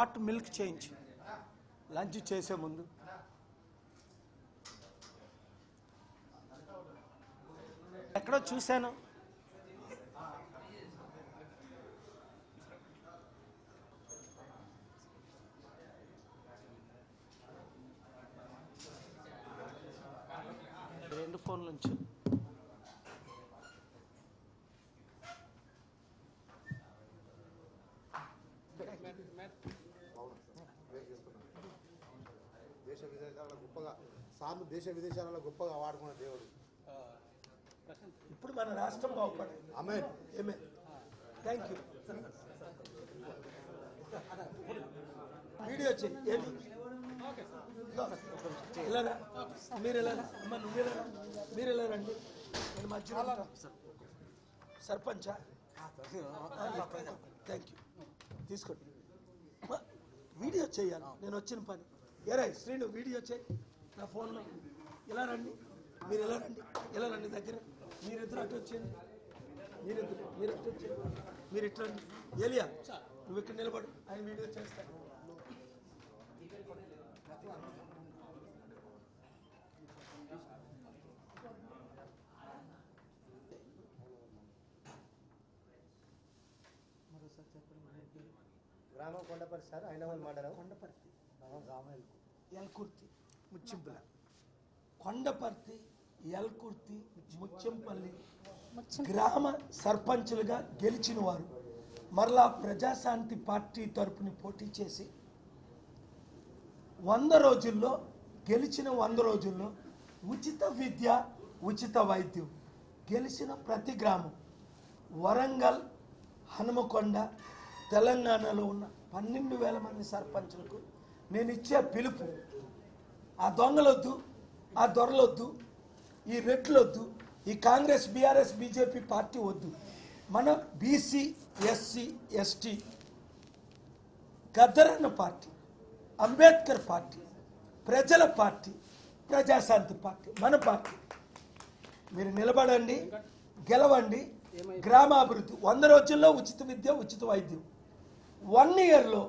Hot milk change lunch చేసే ముందు ఎక్కడో చూశాను. రెండు ఫోన్ల నుంచి దేశ విదేశాలలో గొప్పగా వాడుకున్న దేవుడు. ఇప్పుడు మన రాష్ట్రం బాగుపడాలి. Amen. Amen. Thank you. Video చేయి. ఏది వెళ్ళరా మీరు వెళ్ళరా అమ్మ నువ్వు వెళ్ళరా మీరు వెళ్ళరండి. నేను మధ్యలో సర్పంచా? Thank you. తీసుకోండి. వీడియో చేయాలి నేను వచ్చిన పని. ఏరాయ్ శ్రీను వీడియో చేయి నా ఫోన్లో. ఇలా రండి మీరు ఎలా రండి దగ్గర మీరిద్దరు అటు వచ్చేయండి. మీరు అటు వచ్చేయండి. మీరు ఇట్లా ఏలియా నువ్వు ఇక్కడ నిలబడు ఆయన వీడియో చేస్తాను. మరోసారి చెప్పండి. గ్రామం కొండపర్తి సార్, హైదరాబాద్ మండలం కొండపర్తి గ్రామం ఎల్కుర్తి ముచ్చింపుల. కొండపర్తి ఎల్కుర్తి ముచ్చింపల్లి గ్రామ సర్పంచులుగా గెలిచిన వారు మరలా ప్రజాశాంతి పార్టీ తరపున పోటీ చేసి 100 రోజుల్లో గెలిచిన 100 రోజుల్లో ఉచిత విద్య ఉచిత వైద్యం గెలిచిన ప్రతి గ్రామం వరంగల్ హనుమకొండ తెలంగాణలో ఉన్న 12,000 మంది సర్పంచులకు నేను ఇచ్చే పిలుపు, ఆ దొంగలొద్దు, ఆ దొరలొద్దు, ఈ రెడ్లొద్దు, ఈ కాంగ్రెస్ బీఆర్ఎస్ బీజేపీ పార్టీ వద్దు. మన బీసీ ఎస్సీ ఎస్టీ గద్దరన్న పార్టీ, అంబేద్కర్ పార్టీ, ప్రజల పార్టీ, ప్రజాశాంతి పార్టీ మన పార్టీ. మీరు నిలబడండి, గెలవండి. గ్రామాభివృద్ధి 100 రోజుల్లో ఉచిత విద్య ఉచిత వైద్యం, 1 ఇయర్లో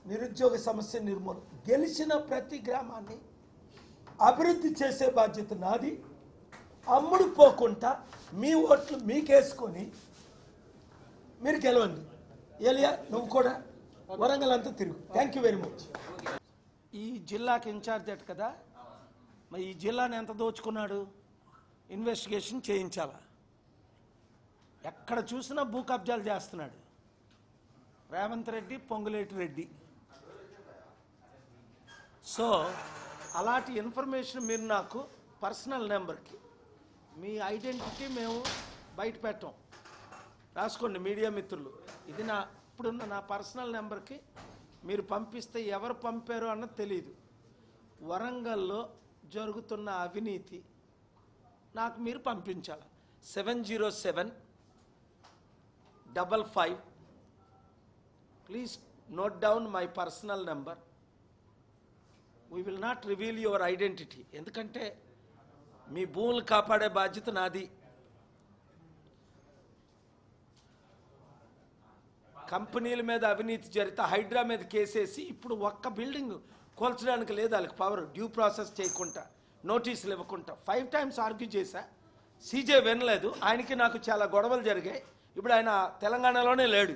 నిరుద్యోగ సమస్య నిర్మూలన, గెలిచిన ప్రతి గ్రామాన్ని అభివృద్ధి చేసే బాధ్యత నాది. అమ్ముడు పోకుండా మీ ఓట్లు మీకేసుకొని మీరు గెలవండి. ఏలియా నువ్వు కూడా వరంగల్ అంతా తిరుగు. Thank you very much. ఈ జిల్లాకి ఇన్ఛార్జ్ అట్ కదా, మరి ఈ జిల్లాని ఎంత దోచుకున్నాడు? ఇన్వెస్టిగేషన్ చేయించాలా? ఎక్కడ చూసినా భూ కబ్జాలు చేస్తున్నాడు రేవంత్ రెడ్డి, పొంగులేటి రెడ్డి. సో అలాంటి ఇన్ఫర్మేషన్ మీరు నాకు పర్సనల్ నెంబర్కి, మీ ఐడెంటిటీ మేము బయట పెట్టాం, రాసుకోండి మీడియా మిత్రులు. ఇది ఇప్పుడున్న నా పర్సనల్ నెంబర్కి మీరు పంపిస్తే ఎవరు పంపారో అన్నది తెలియదు. వరంగల్లో జరుగుతున్న అవినీతి నాకు మీరు పంపించాలి. 70755. Please note down my personal number. We will not reveal your identity. ఎందుకంటే మీ భూములు కాపాడే బాధ్యత నాది. కంపెనీల మీద అవినీతి జరిగితే హైడ్రా మీద కేసేసి ఇప్పుడు ఒక్క బిల్డింగ్ కూల్చడానికి లేదు వాళ్ళకి పవర్. డ్యూ ప్రాసెస్ చేయకుండా, నోటీసులు ఇవ్వకుండా 5 times ఆర్గ్యూ చేశా. సీజే వినలేదు. ఆయనకి నాకు చాలా గొడవలు జరిగాయి. ఇప్పుడు ఆయన తెలంగాణలోనే లేడు.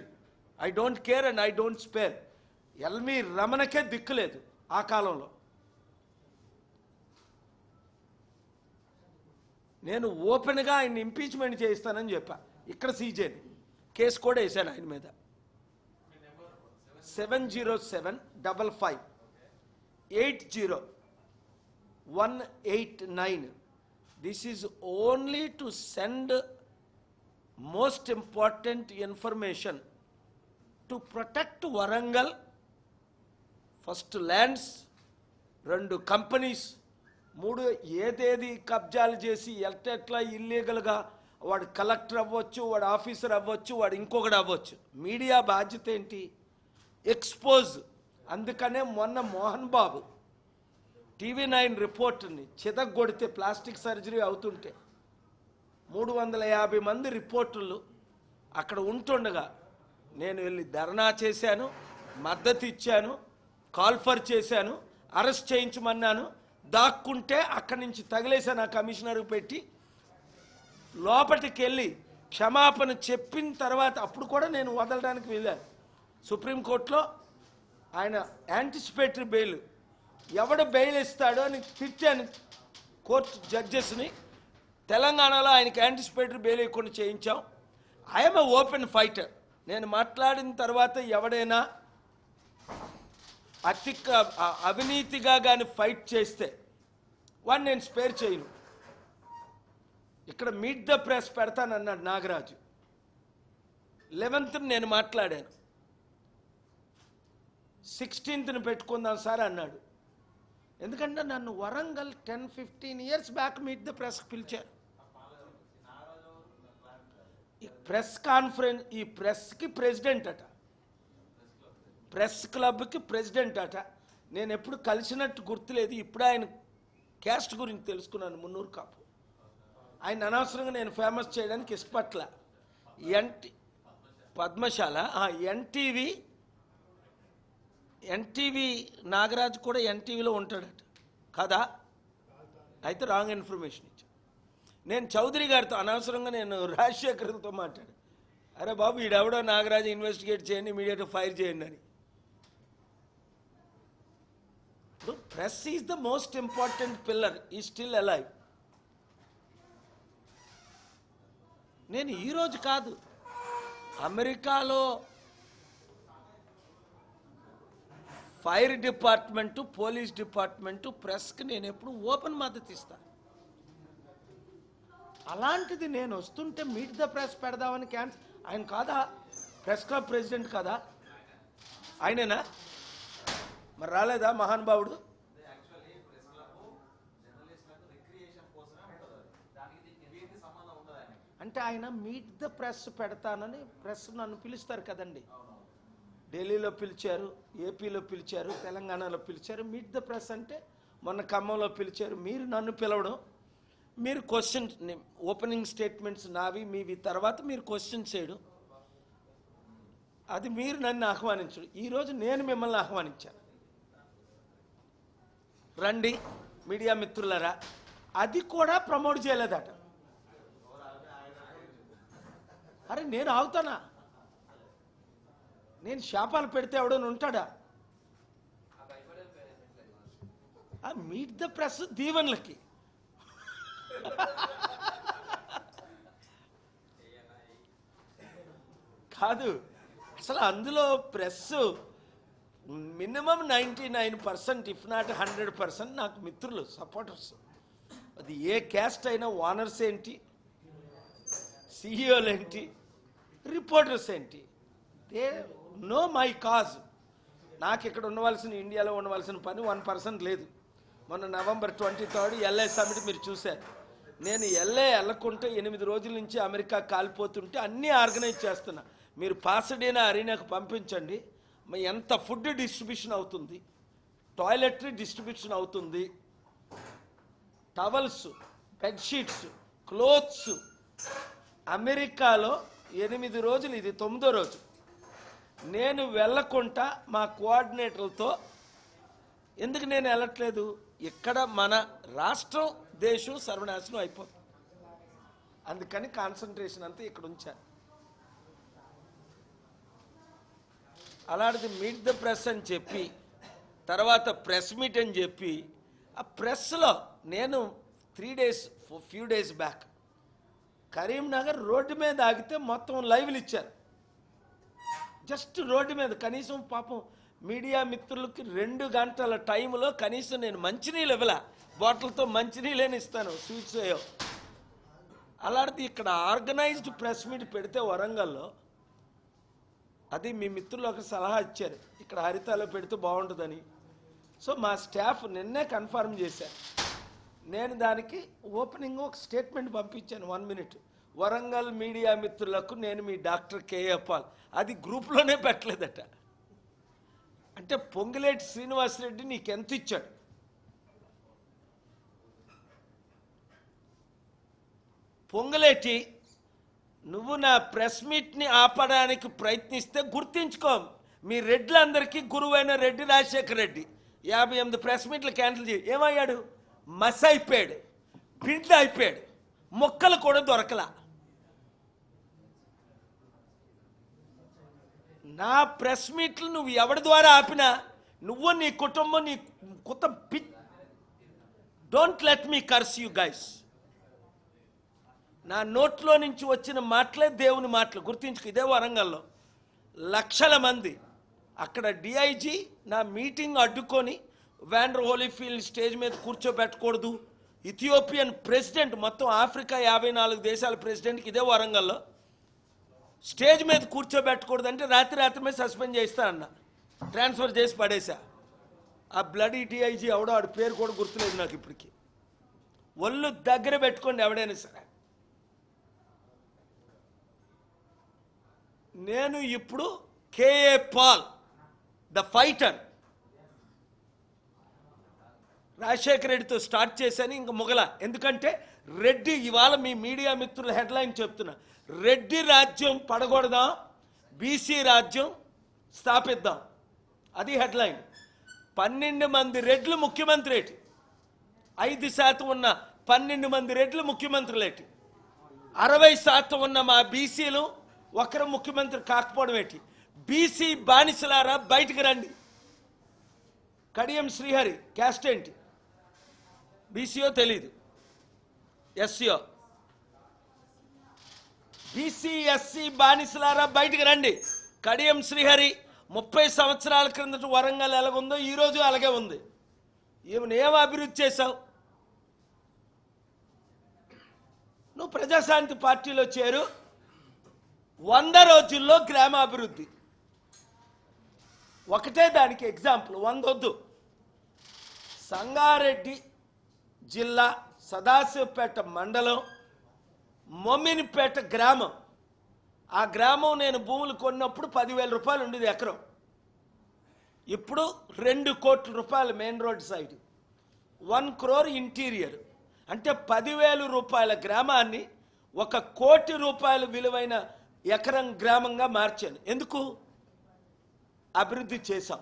I don't care and I don't spare. ఎల్మి రమణకే దిక్కులేదు ఆ కాలంలో. నేను ఓపెన్గా ఆయన ఇంపీచ్మెంట్ చేయిస్తానని చెప్పా. ఇక్కడ సీజేని కేసు కూడా వేశాను ఆయన మీద. 7075580 This is only to send most important information to protect Warangal. First lands, 2 companies, 3 ఏదేది కబ్జాలు చేసి ఎట్లా ఇల్లీగల్గా వాడు కలెక్టర్ అవ్వచ్చు, వాడు ఆఫీసర్ అవ్వచ్చు, వాడు ఇంకొకటి అవ్వచ్చు. మీడియా బాధ్యత ఏంటి? ఎక్స్పోజ్. అందుకనే మొన్న మోహన్ బాబు TV9 రిపోర్ట్ని చితగొడితే ప్లాస్టిక్ సర్జరీ అవుతుంటే 350 మంది రిపోర్టర్లు అక్కడ ఉంటుండగా నేను వెళ్ళి ధర్నా చేశాను. మద్దతు ఇచ్చాను, కాల్ఫర్ చేశాను, అరెస్ట్ చేయించమన్నాను. దాక్కుంటే అక్కడి నుంచి తగిలేశాను ఆ కమిషనర్కి పెట్టి. లోపలికి వెళ్ళి క్షమాపణ చెప్పిన తర్వాత అప్పుడు కూడా నేను వదలడానికి వెళ్ళాను. సుప్రీంకోర్టులో ఆయన యాంటిసిపేటరీ బెయిల్, ఎవడు బెయిల్ ఇస్తాడో అని తిట్టాను కోర్టు జడ్జెస్ని. తెలంగాణలో ఆయనకి యాంటిసిపేటరీ బెయిల్ ఇవ్వకుండా చేయించాం. I'm a open fighter. నేను మాట్లాడిన తర్వాత ఎవడైనా అవినీతిగా కానీ ఫైట్ చేస్తే వాడిని నేను స్పేర్ చేయను. ఇక్కడ మీట్ ద ప్రెస్ పెడతానన్నాడు నాగరాజు. 11th నేను మాట్లాడాను, 16th పెట్టుకుందాం సార్ అన్నాడు. ఎందుకంటే నన్ను Warangal 10-15 years back meet the ప్రెస్కి పిలిచారు. ఈ ప్రెస్ కాన్ఫరెన్స్, ఈ ప్రెస్కి ప్రెసిడెంట్ అట, ప్రెస్ క్లబ్కి ప్రెసిడెంట్ అట. నేను ఎప్పుడు కలిసినట్టు గుర్తులేదు. ఇప్పుడు ఆయన క్యాస్ట్ గురించి తెలుసుకున్నాను, మున్నూరు కాపు. ఆయన అనవసరంగా నేను ఫేమస్ చేయడానికి ఇష్టపట్ల. పద్మశాల ఎన్టీవీ నాగరాజు కూడా ఎన్టీవీలో ఉంటాడట కదా? అయితే రాంగ్ ఇన్ఫర్మేషన్ ఇచ్చాను. నేను చౌదరి గారితో అనవసరంగా నేను రాజశేఖర్తో మాట్లాడు, అరే బాబు ఈడెవడో నాగరాజు ఇన్వెస్టిగేట్ చేయండి, ఇమీడియట్గా ఫైర్ చేయండి అని. Press is the most important pillar, ఈ స్టిల్ అలైవ్. నేను ఈరోజు కాదు, అమెరికాలో ఫైర్ డిపార్ట్మెంటు, పోలీస్ డిపార్ట్మెంటు, ప్రెస్కి నేను ఎప్పుడు ఓపెన్ మద్దతు ఇస్తాను. అలాంటిది నేను వస్తుంటే మీట్ ద ప్రెస్ పెడదామని క్యాన్సిల్. ఆయన కాదా ప్రెస్ క్లబ్ ప్రెసిడెంట్ కాదా? ఆయనేనా? మరి రాలేదా మహానుభావుడు? అంటే ఆయన మీట్ ద ప్రెస్ పెడతానని ప్రెస్ నన్ను పిలుస్తారు కదండి. ఢిల్లీలో పిలిచారు, ఏపీలో పిలిచారు, తెలంగాణలో పిలిచారు. మీట్ ద ప్రెస్ అంటే మొన్న ఖమ్మంలో పిలిచారు. మీరు నన్ను పిలవడం, మీరు క్వశ్చన్, ఓపెనింగ్ స్టేట్మెంట్స్ నావి మీవి, తర్వాత మీరు క్వశ్చన్ చేయడం, అది మీరు నన్ను ఆహ్వానించడం. ఈరోజు నేను మిమ్మల్ని ఆహ్వానించాను, రండి మీడియా మిత్రులరా. అది కూడా ప్రమోట్ చేయలేదట. అరే నేను ఆగుతానా? నేను శాపాలు పెడితే ఎవడని ఉంటాడా? మీట్ ద ప్రెస్ దీవెనలకి. కాదు, అసలు అందులో ప్రెస్ మినిమం 99%, ఇఫ్ నాట్ 100% నాకు మిత్రులు, సపోర్టర్స్. అది ఏ క్యాస్ట్ అయినా, ఓనర్స్ ఏంటి, సిఇఓలు ఏంటి, రిపోర్టర్స్ ఏంటి, దే నో మై కాజ్. నాకు ఇక్కడ ఉండవలసిన, ఇండియాలో ఉండవలసిన పని 1% లేదు. మొన్న November 23 LA సమిట్ మీరు చూశారు. నేను LA వెళ్ళకుంటే 8 రోజుల నుంచి అమెరికా కాలిపోతుంటే అన్నీ ఆర్గనైజ్ చేస్తున్నా. మీరు పాసడీనా అరీనాకు పంపించండి, ఎంత ఫుడ్ డిస్ట్రిబ్యూషన్ అవుతుంది, టాయిలెటరీ డిస్ట్రిబ్యూషన్ అవుతుంది, టవల్స్, బెడ్షీట్స్, క్లోత్స్. అమెరికాలో 8 రోజులు, ఇది 9వ రోజు. నేను వెళ్ళకుండా మా కోఆర్డినేటర్లతో, ఎందుకు నేను వెళ్ళట్లేదు, ఇక్కడ మన రాష్ట్రం, దేశం సర్వనాశనం అయిపోతుంది, అందుకని కాన్సన్ట్రేషన్ అంతా ఇక్కడ ఉంచాను. అలాంటిది మీట్ ద ప్రెస్ అని చెప్పి, తర్వాత ప్రెస్ మీట్ అని చెప్పి, ఆ ప్రెస్లో నేను 3 days, few days back Karimnagar road మీద ఆగితే మొత్తం లైవ్లు ఇచ్చారు. జస్ట్ రోడ్డు మీద. కనీసం పాపం మీడియా మిత్రులకి 2 గంటల టైంలో కనీసం నేను మంచినీళ్ళు ఇవ్వలా, బాటిల్తో మంచినీళ్ళని ఇస్తాను, స్వీట్స్ అయ్యో. అలాంటిది ఇక్కడ ఆర్గనైజ్డ్ ప్రెస్ మీట్ పెడితే వరంగల్లో, అది మీ మిత్రులు ఒక సలహా ఇచ్చారు, ఇక్కడ హరితాలో పెడితే బాగుంటుందని. సో మా స్టాఫ్ నిన్నే కన్ఫర్మ్ చేశారు. నేను దానికి ఓపెనింగ్ ఒక స్టేట్మెంట్ పంపించాను, 1 minute. వరంగల్ మీడియా మిత్రులకు నేను మీ డాక్టర్ K.A. పాల్. అది గ్రూప్లోనే పెట్టలేదట. అంటే పొంగులేటి శ్రీనివాసరెడ్డి నీకెంత ఇచ్చాడు? పొంగులేటి, నువ్వు నా ప్రెస్ మీట్ని ఆపడానికి ప్రయత్నిస్తే గుర్తించుకో, మీ రెడ్లందరికీ గురువైన రెడ్డి రాజశేఖర రెడ్డి 58 ప్రెస్ మీట్లు క్యాన్సిల్ చేయి ఏమయ్యాడు? మస్ అయిపోయాడు, పిండి అయిపోయాడు, మొక్కలు కూడా దొరకలా. నా ప్రెస్ మీట్లు నువ్వు ఎవరి ద్వారా ఆపినా నువ్వు నీ కుటుంబం నీ కొత్త don't let me curse you guys. నా నోట్లో నుంచి వచ్చిన మాటలే దేవుని మాటలు. గుర్తించుకు, ఇదే వరంగల్లో లక్షల మంది అక్కడ డిఐజీ నా మీటింగ్ అడ్డుకొని వాండర్ హోలీఫీల్డ్ స్టేజ్ మీద కూర్చోబెట్టకూడదు. ఇథియోపియన్ ప్రెసిడెంట్, మొత్తం ఆఫ్రికా 54 దేశాల ప్రెసిడెంట్కి ఇదే వరంగల్లో స్టేజ్ మీద కూర్చోబెట్టకూడదు అంటే రాత్రి మీద సస్పెండ్ చేస్తానన్న, ట్రాన్స్ఫర్ చేసి పడేసా. ఆ బ్లడీ డిఐజీ ఎవడో ఆడి పేరు కూడా గుర్తులేదు నాకు ఇప్పటికి. ఒళ్ళు దగ్గర పెట్టుకోండి ఎవడైనా సరే. నేను ఇప్పుడు K A Paul the fighter Rajasekhara రెడ్డితో స్టార్ట్ చేశాను, ఇంక మొగల. ఎందుకంటే రెడ్డి, ఇవాళ మీ మీడియా మిత్రుల హెడ్లైన్ చెప్తున్నా, రెడ్డి రాజ్యం పడగొడదాం, బీసీ రాజ్యం స్థాపిద్దాం, అది హెడ్లైన్. 12 మంది రెడ్లు ముఖ్యమంత్రి ఏంటి? 5% ఉన్న 12 మంది రెడ్లు ముఖ్యమంత్రులేటి? 60% ఉన్న మా బీసీలు ఒకరు ముఖ్యమంత్రి కాకపోవడం ఏంటి? బీసీ బానిసలారా బయటికి రండి. కడియం శ్రీహరి క్యాస్ట్ ఏంటి? బీసీఓ తెలీదు, ఎస్సీఓ. బీసీ ఎస్సీ బానిసలారా బయటికి రండి. కడియం శ్రీహరి 30 సంవత్సరాల క్రిందట వరంగల్ ఎలాగుందో ఈరోజు అలాగే ఉంది. ఈమెను ఏం అభివృద్ధి చేశావు? నువ్వు ప్రజాశాంతి పార్టీలో చేరు, 100 రోజుల్లో గ్రామాభివృద్ధి. ఒకటే దానికి ఎగ్జాంపుల్, 100 వద్దు. సంగారెడ్డి జిల్లా సదాశివపేట మండలం మొమ్మినిపేట గ్రామం, ఆ గ్రామం నేను భూములు కొన్నప్పుడు 10,000 రూపాయలు ఉండేది ఎకరం. ఇప్పుడు 2 కోట్ల రూపాయలు main road side, 1 crore interior. అంటే 10,000 రూపాయల గ్రామాన్ని 1 కోటి రూపాయల విలువైన ఎకరం గ్రామంగా మార్చాను. ఎందుకు? అభివృద్ధి చేశాం.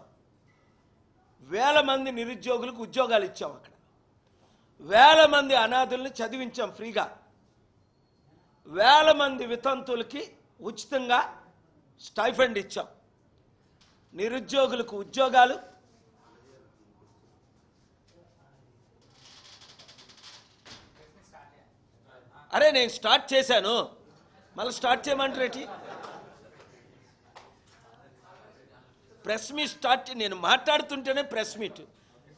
1000 మంది నిరుద్యోగులకు ఉద్యోగాలు ఇచ్చాం. అక్కడ 1000 మంది అనాథుల్ని చదివించాం ఫ్రీగా. 1000 మంది వితంతులకి ఉచితంగా స్టైఫండ్ ఇచ్చాం. నిరుద్యోగులకు ఉద్యోగాలు, అరే నేను స్టార్ట్ చేశాను, మళ్ళీ స్టార్ట్ చేయమంటారేటి? ప్రెస్ మీట్ స్టార్ట్, నేను మాట్లాడుతుంటేనే ప్రెస్ మీట్.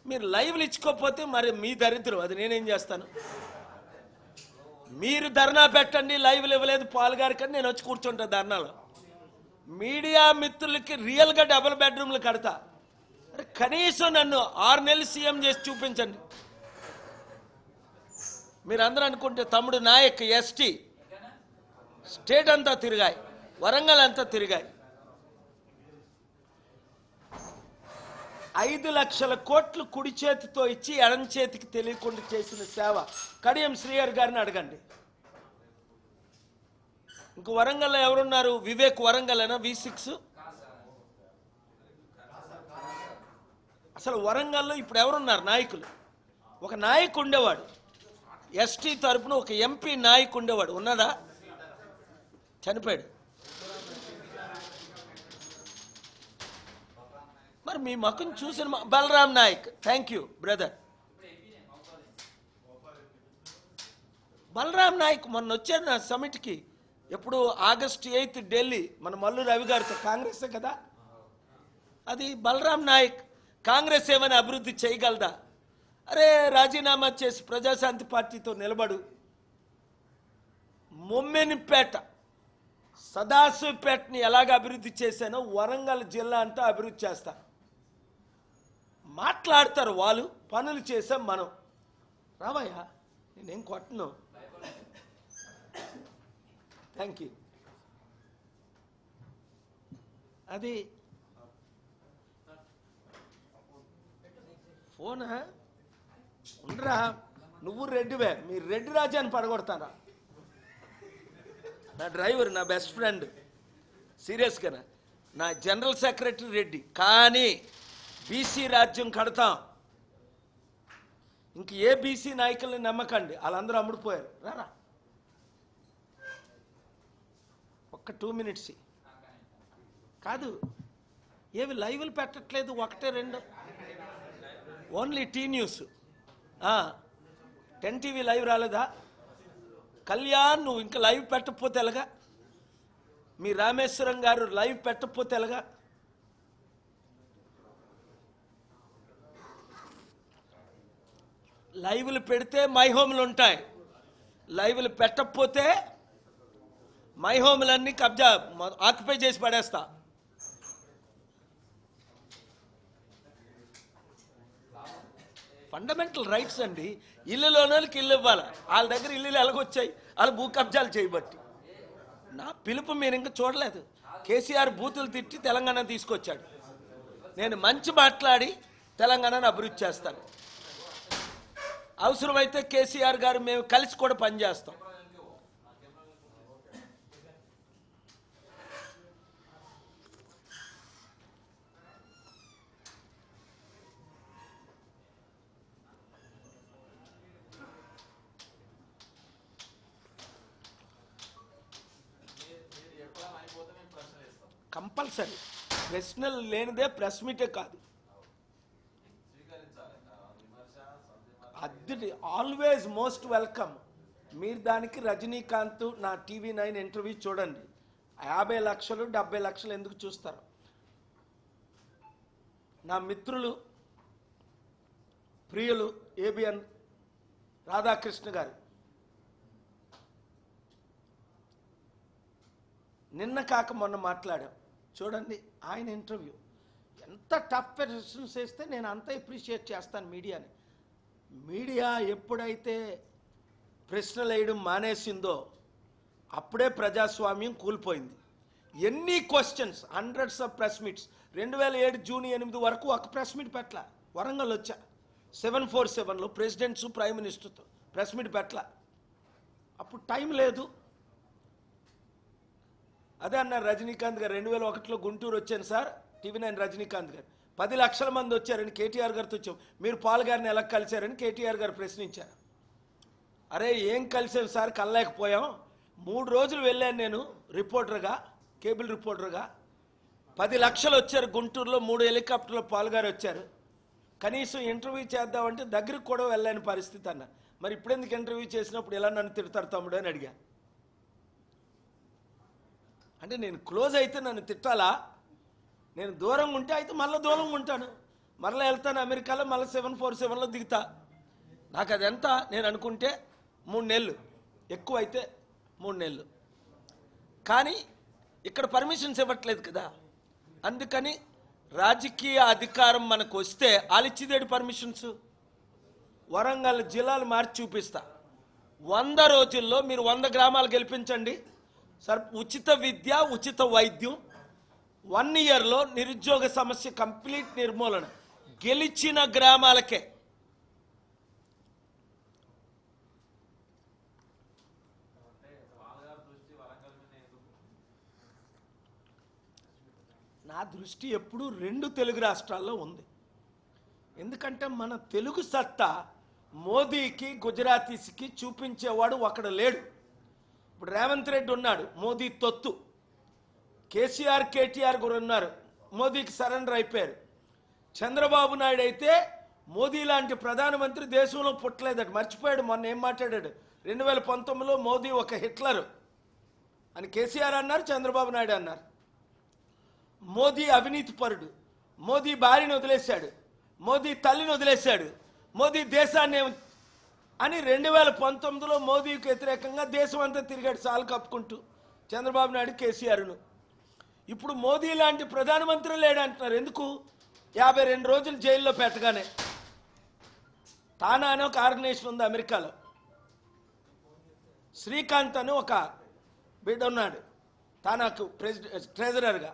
మీరు లైవ్లు ఇచ్చుకోకపోతే మరి మీ దరిద్రం, అది నేనేం చేస్తాను? మీరు ధర్నా పెట్టండి, లైవ్లు ఇవ్వలేదు పాల్ గారి కానీ నేను వచ్చి కూర్చుంటా ధర్నాలో. మీడియా మిత్రులకి రియల్గా డబుల్ బెడ్రూమ్లు కడతా. కనీసం నన్ను 6 నెలలు సీఎం చేసి చూపించండి. మీరు అందరూ అనుకుంటే తమ్ముడు నాయక్ ఎస్టీ స్టేట్ అంతా తిరిగాయి, వరంగల్ అంతా తిరిగాయి. 5 లక్షల కోట్లు కుడి చేతితో ఇచ్చి ఎడం చేతికి తెలియకుండా చేసిన సేవ కడియం శ్రీహరి గారిని అడగండి. ఇంక వరంగల్లో ఎవరున్నారు? వివేక్ వరంగల్ V6. అసలు వరంగల్లో ఇప్పుడు ఎవరున్నారు నాయకులు? ఒక నాయకు ఉండేవాడు, ఎస్టీ తరపున ఒక ఎంపీ నాయకు ఉండేవాడు, ఉన్నదా? చనిపోయాడు. మరి మీ ముఖం చూసిన Balaram Nayak, thank you brother. Balaram Nayak మొన్న వచ్చారు నా సమిట్కి. ఎప్పుడు August 8 ఢిల్లీ, మన మల్లు రవి గారితో, కాంగ్రెసే కదా అది. బలరాం నాయక్ కాంగ్రెస్ ఏమైనా అభివృద్ధి చేయగలదా? అరే రాజీనామా చేసి ప్రజాశాంతి పార్టీతో నిలబడు. మొమ్మినిపేట సదాశివపేటని ఎలాగ అభివృద్ధి చేశానో వరంగల్ జిల్లా అంతా అభివృద్ధి చేస్తా. మాట్లాడతారు వాళ్ళు, పనులు చేసాం మనం. రావయ్యా, నేనేం కొట్టను. Thank you. అది ఫోనా ఉండరా? నువ్వు రెడ్డివే, మీరు రెడ్డి రాజ్యాన్ని పడగొడతారా? నా డ్రైవర్, నా బెస్ట్ ఫ్రెండ్, సీరియస్గానా. నా జనరల్ సెక్రటరీ రెడ్డి. కానీ బీసీ రాజ్యం కడతాం. ఇంక ఏ బీసీ నాయకుల్ని నమ్మకండి, వాళ్ళందరూ అమ్ముడుపోయారు. రారా ఒక్క 2 minutes కాదు, ఏవి లైవ్లు పెట్టట్లేదు, 1 2 only T news. 10 TV live రాలేదా? కళ్యాణ్ నువ్వు ఇంకా లైవ్ పెట్టకపోతే ఎలాగా? మీ రామేశ్వరం గారు లైవ్ పెట్టకపోతే ఎలాగా? లైవ్లు పెడితే మై హోమ్లు ఉంటాయి, లైవ్లు పెట్టకపోతే మై హోమ్లన్నీ కబ్జా ఆక్యుపై చేసి పడేస్తా. ఫండమెంటల్ రైట్స్ అండి. ఇల్లులోని వాళ్ళకి ఇల్లు ఇవ్వాలి. వాళ్ళ దగ్గర ఇల్లులు ఎలాగొచ్చాయి? వాళ్ళు భూ కబ్జాలు చేయబట్టి. నా పిలుపు మీరు ఇంకా చూడలేదు. కేసీఆర్ బూతులు తిట్టి తెలంగాణ తీసుకొచ్చాడు. నేను మంచి మాట్లాడి తెలంగాణను అభివృద్ధి చేస్తాను. అవసరమైతే కేసీఆర్ గారు మేము కలిసి కూడా పనిచేస్తాం. కంపల్సరీ ప్రశ్నలు లేనిదే ప్రెస్ మీటే కాదు. అది ఆల్వేస్ మోస్ట్ వెల్కమ్. మీరు దానికి రజనీకాంత్ నా TV9 ఇంటర్వ్యూ చూడండి. 50 లక్షలు 70 లక్షలు ఎందుకు చూస్తారు? నా మిత్రులు ప్రియులు ABN రాధాకృష్ణ గారు నిన్న కాక మొన్న మాట్లాడాం చూడండి. ఆయన ఇంటర్వ్యూ ఎంత టఫ్ క్వశ్చన్స్ వేస్తే నేను అంత అప్రిషియేట్ చేస్తాను మీడియాని. మీడియా ఎప్పుడైతే ప్రశ్నలు వేయడం మానేసిందో అప్పుడే ప్రజాస్వామ్యం కూలిపోయింది. ఎన్ని questions, hundreds of press meets. 2007 June 8 వరకు ఒక ప్రెస్ మీట్ పెట్టలా. వరంగల్ వచ్చా 747లో ప్రెసిడెంట్స్ ప్రైమ్ మినిస్టర్తో ప్రెస్ మీట్ పెట్టలా. అప్పుడు టైం లేదు. అదే అన్నారు రజనీకాంత్ గారు. 2001లో గుంటూరు వచ్చాను సార్, TV9 రజనీకాంత్ గారు. 10 లక్షల మంది వచ్చారని KTR గారితో వచ్చాం. మీరు పాల్ గారిని ఎలా కలిశారని KTR గారు ప్రశ్నించారు. అరే ఏం కలిసాం సార్, కలలేకపోయాం. 3 రోజులు వెళ్ళాను నేను రిపోర్టర్గా, కేబుల్ రిపోర్టర్గా. 10 లక్షలు వచ్చారు గుంటూరులో. 3 హెలికాప్టర్లో పాల్ గారు వచ్చారు. కనీసం ఇంటర్వ్యూ చేద్దామంటే దగ్గరికి కూడా వెళ్ళలేని పరిస్థితి అన్న. మరి ఇప్పుడెందుకు ఇంటర్వ్యూ చేసినప్పుడు ఎలా నన్ను తిడతారు తమ్ముడు అని అడిగా. అంటే నేను క్లోజ్ అయితే నన్ను తిట్టాలా? నేను దూరంగా ఉంటే అయితే మళ్ళీ దూరంగా ఉంటాను, మరలా వెళ్తాను అమెరికాలో, మళ్ళీ 747లో దిగుతా. నాకు అది ఎంత నేను అనుకుంటే 3 నెలలు, ఎక్కువ అయితే 3 నెలలు. కానీ ఇక్కడ పర్మిషన్స్ ఇవ్వట్లేదు కదా. అందుకని రాజకీయ అధికారం మనకు వస్తే ఆలిచ్చిదేడు పర్మిషన్స్. వరంగల్ జిల్లాలు మార్చి చూపిస్తా. 100 రోజుల్లో మీరు 100 గ్రామాలు గెలిపించండి సార్. ఉచిత విద్య, ఉచిత వైద్యం. 1 ఇయర్లో నిరుద్యోగ సమస్య కంప్లీట్ నిర్మూలన. గెలిచిన గ్రామాలకే. నా దృష్టి ఎప్పుడు 2 తెలుగు రాష్ట్రాల్లో ఉంది. ఎందుకంటే మన తెలుగు సత్తా మోదీకి గుజరాతీస్కి చూపించేవాడు ఒకడు లేడు. ఇప్పుడు రేవంత్ రెడ్డి ఉన్నాడు, మోదీ తొత్తు. కేసీఆర్ KTR కూడా ఉన్నారు, మోదీకి సరెండర్ అయిపోయారు. చంద్రబాబు నాయుడు అయితే మోదీ లాంటి ప్రధానమంత్రి దేశంలో పుట్టలేదట, మర్చిపోయాడు. మొన్న ఏం మాట్లాడాడు? 2019లో మోదీ ఒక హిట్లరు అని కేసీఆర్ అన్నారు, చంద్రబాబు నాయుడు అన్నారు. మోదీ అవినీతి పరుడు, మోదీ భార్యను వదిలేశాడు, మోదీ తల్లిని వదిలేశాడు, మోదీ దేశాన్ని అని 2019లో మోదీకి వ్యతిరేకంగా దేశం అంతా తిరిగాడు సాలు కప్పుకుంటూ చంద్రబాబు నాయుడు KCRను. ఇప్పుడు మోదీ లాంటి ప్రధానమంత్రి లేడంటున్నారు. ఎందుకు? 52 రోజులు జైల్లో పెట్టగానే. తానా అని ఒక ఆర్గనైజేషన్ ఉంది అమెరికాలో, శ్రీకాంత్ అని ఒక బిడ్డ ఉన్నాడు తానాకు ట్రెజరర్గా.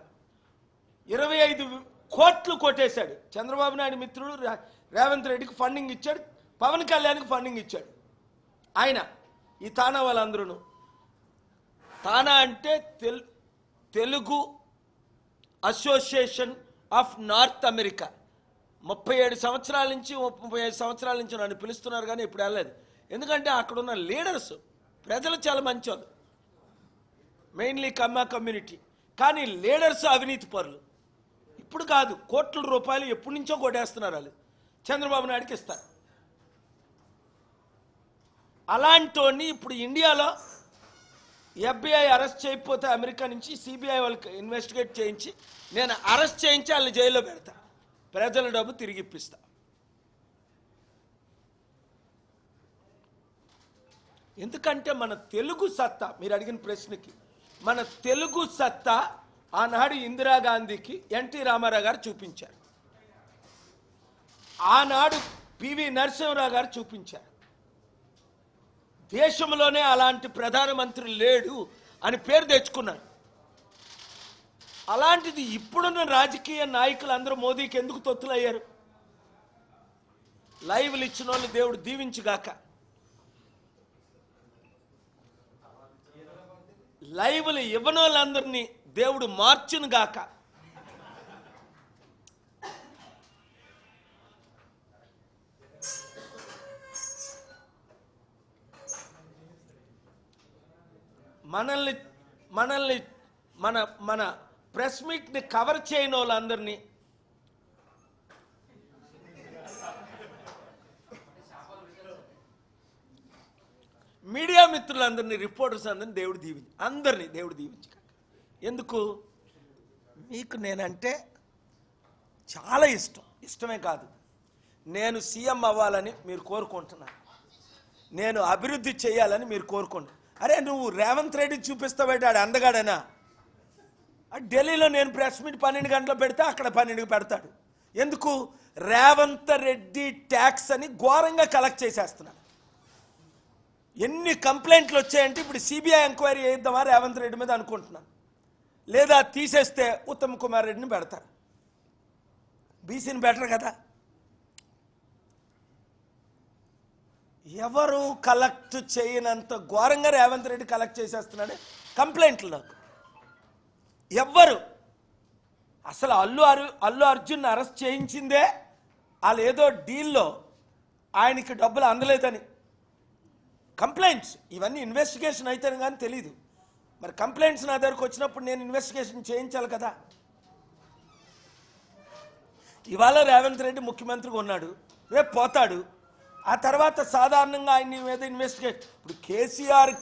25 కోట్లు కొట్టేశాడు. చంద్రబాబు నాయుడు మిత్రుడు రేవంత్ రెడ్డికి ఫండింగ్ ఇచ్చాడు, పవన్ కళ్యాణ్కి ఫండింగ్ ఇచ్చాడు ఆయన. ఈ తానా వాళ్ళందరూ. తానా అంటే Telugu association of north America 37 సంవత్సరాల నుంచి 35 సంవత్సరాల నుంచి నన్ను పిలుస్తున్నారు, కానీ ఇప్పుడు వెళ్ళలేదు. ఎందుకంటే అక్కడ ఉన్న లీడర్స్ ప్రజలు చాలా మంచోళ్ళు, మెయిన్లీ కమ్మా కమ్యూనిటీ. కానీ లీడర్స్ అవినీతి పరులు. ఇప్పుడు కాదు, కోట్ల రూపాయలు ఎప్పటి నుంచో కొట్టేస్తున్నారు వాళ్ళు, చంద్రబాబు నాయుడుకి ఇస్తారు. అలాంటి ఇప్పుడు ఇండియాలో FBI అరెస్ట్ చేయకపోతే అమెరికా నుంచి CBI వాళ్ళకి ఇన్వెస్టిగేట్ చేయించి నేను అరెస్ట్ చేయించి వాళ్ళని జైల్లో పెడతా, ప్రజల డబ్బు తిరిగి ఇప్పిస్తా. ఎందుకంటే మన తెలుగు సత్తా, మీరు అడిగిన ప్రశ్నకి మన తెలుగు సత్తా ఆనాడు ఇందిరాగాంధీకి ఎన్టీ రామారావు గారు చూపించారు, ఆనాడు పివి నరసింహరావు గారు చూపించారు. దేశంలోనే అలాంటి ప్రధానమంత్రి లేడు అని పేరు తెచ్చుకున్నారు. అలాంటిది ఇప్పుడున్న రాజకీయ నాయకులు అందరూ మోదీకి ఎందుకు తొత్తులయ్యారు? లైవ్లు ఇచ్చిన వాళ్ళు దేవుడు దీవించుగాక, లైవ్లు ఇవ్వని వాళ్ళందరినీ దేవుడు మార్చును గాక. మనల్ని మన ప్రెస్ మీట్ని కవర్ చేయని వాళ్ళందరినీ మీడియా మిత్రులందరినీ, రిపోర్టర్స్ అందరినీ దేవుడు దీవించు. ఎందుకు? మీకు నేనంటే చాలా ఇష్టమే కాదు, నేను సీఎం అవ్వాలని మీరు కోరుకుంటున్నారు, నేను అభివృద్ధి చేయాలని మీరు కోరుకుంటున్నారు. అరే నువ్వు రేవంత్ రెడ్డి చూపిస్తావేంటి? ఆడు అందగాడనా? ఢిల్లీలో నేను ప్రెస్ మీట్ 12 గంటలు పెడితే అక్కడ 12కి పెడతాడు. ఎందుకు? రేవంత్ రెడ్డి ట్యాక్స్ అని ఘోరంగా కలెక్ట్ చేసేస్తున్నాడు. ఎన్ని కంప్లైంట్లు వచ్చాయంటే ఇప్పుడు CBI ఎంక్వైరీ చేద్దామా రేవంత్ రెడ్డి మీద అనుకుంటున్నాను, లేదా తీసేస్తే ఉత్తమ్ కుమార్ రెడ్డిని పెడతారు. బీసీని బెటర్ కదా. ఎవరు కలెక్ట్ చేయనంత ఘోరంగా రేవంత్ రెడ్డి కలెక్ట్ చేసేస్తున్నాడు కంప్లైంట్లు. నాకు ఎవ్వరు అసలు అల్లు అర్జున్ అరెస్ట్ చేయించిందే వాళ్ళు ఏదో డీల్లో ఆయనకి డబ్బులు అందలేదని కంప్లైంట్స్. ఇవన్నీ ఇన్వెస్టిగేషన్ అయితేనే కానీ తెలీదు. మరి కంప్లైంట్స్ నా దగ్గరకు వచ్చినప్పుడు నేను ఇన్వెస్టిగేషన్ చేయించాలి కదా. ఇవాళ రేవంత్ రెడ్డి ముఖ్యమంత్రిగా ఉన్నాడు, రేపు పోతాడు. ఆ తర్వాత సాధారణంగా ఆయన మీద ఇన్వెస్టిగేట్. ఇప్పుడు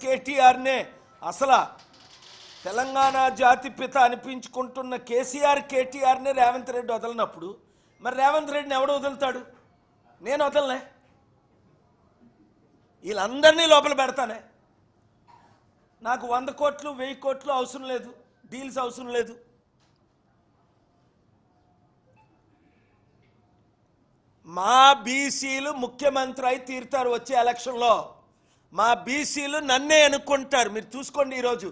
KTRనే అసలు తెలంగాణ జాతిపిత అనిపించుకుంటున్న KTRనే రేవంత్ రెడ్డి వదలనప్పుడు మరి రేవంత్ రెడ్డిని ఎవడు వదులుతాడు? నేను వదలనే, వీళ్ళందరినీ లోపల పెడతానే. నాకు 100 కోట్లు 1000 కోట్లు అవసరం లేదు, డీల్స్ అవసరం లేదు. మా బీసీలు ముఖ్యమంత్రి అయి తీరుతారు వచ్చే ఎలక్షన్లో. మా బీసీలు నన్నే అనుకుంటారు. మీరు చూసుకోండి, ఈరోజు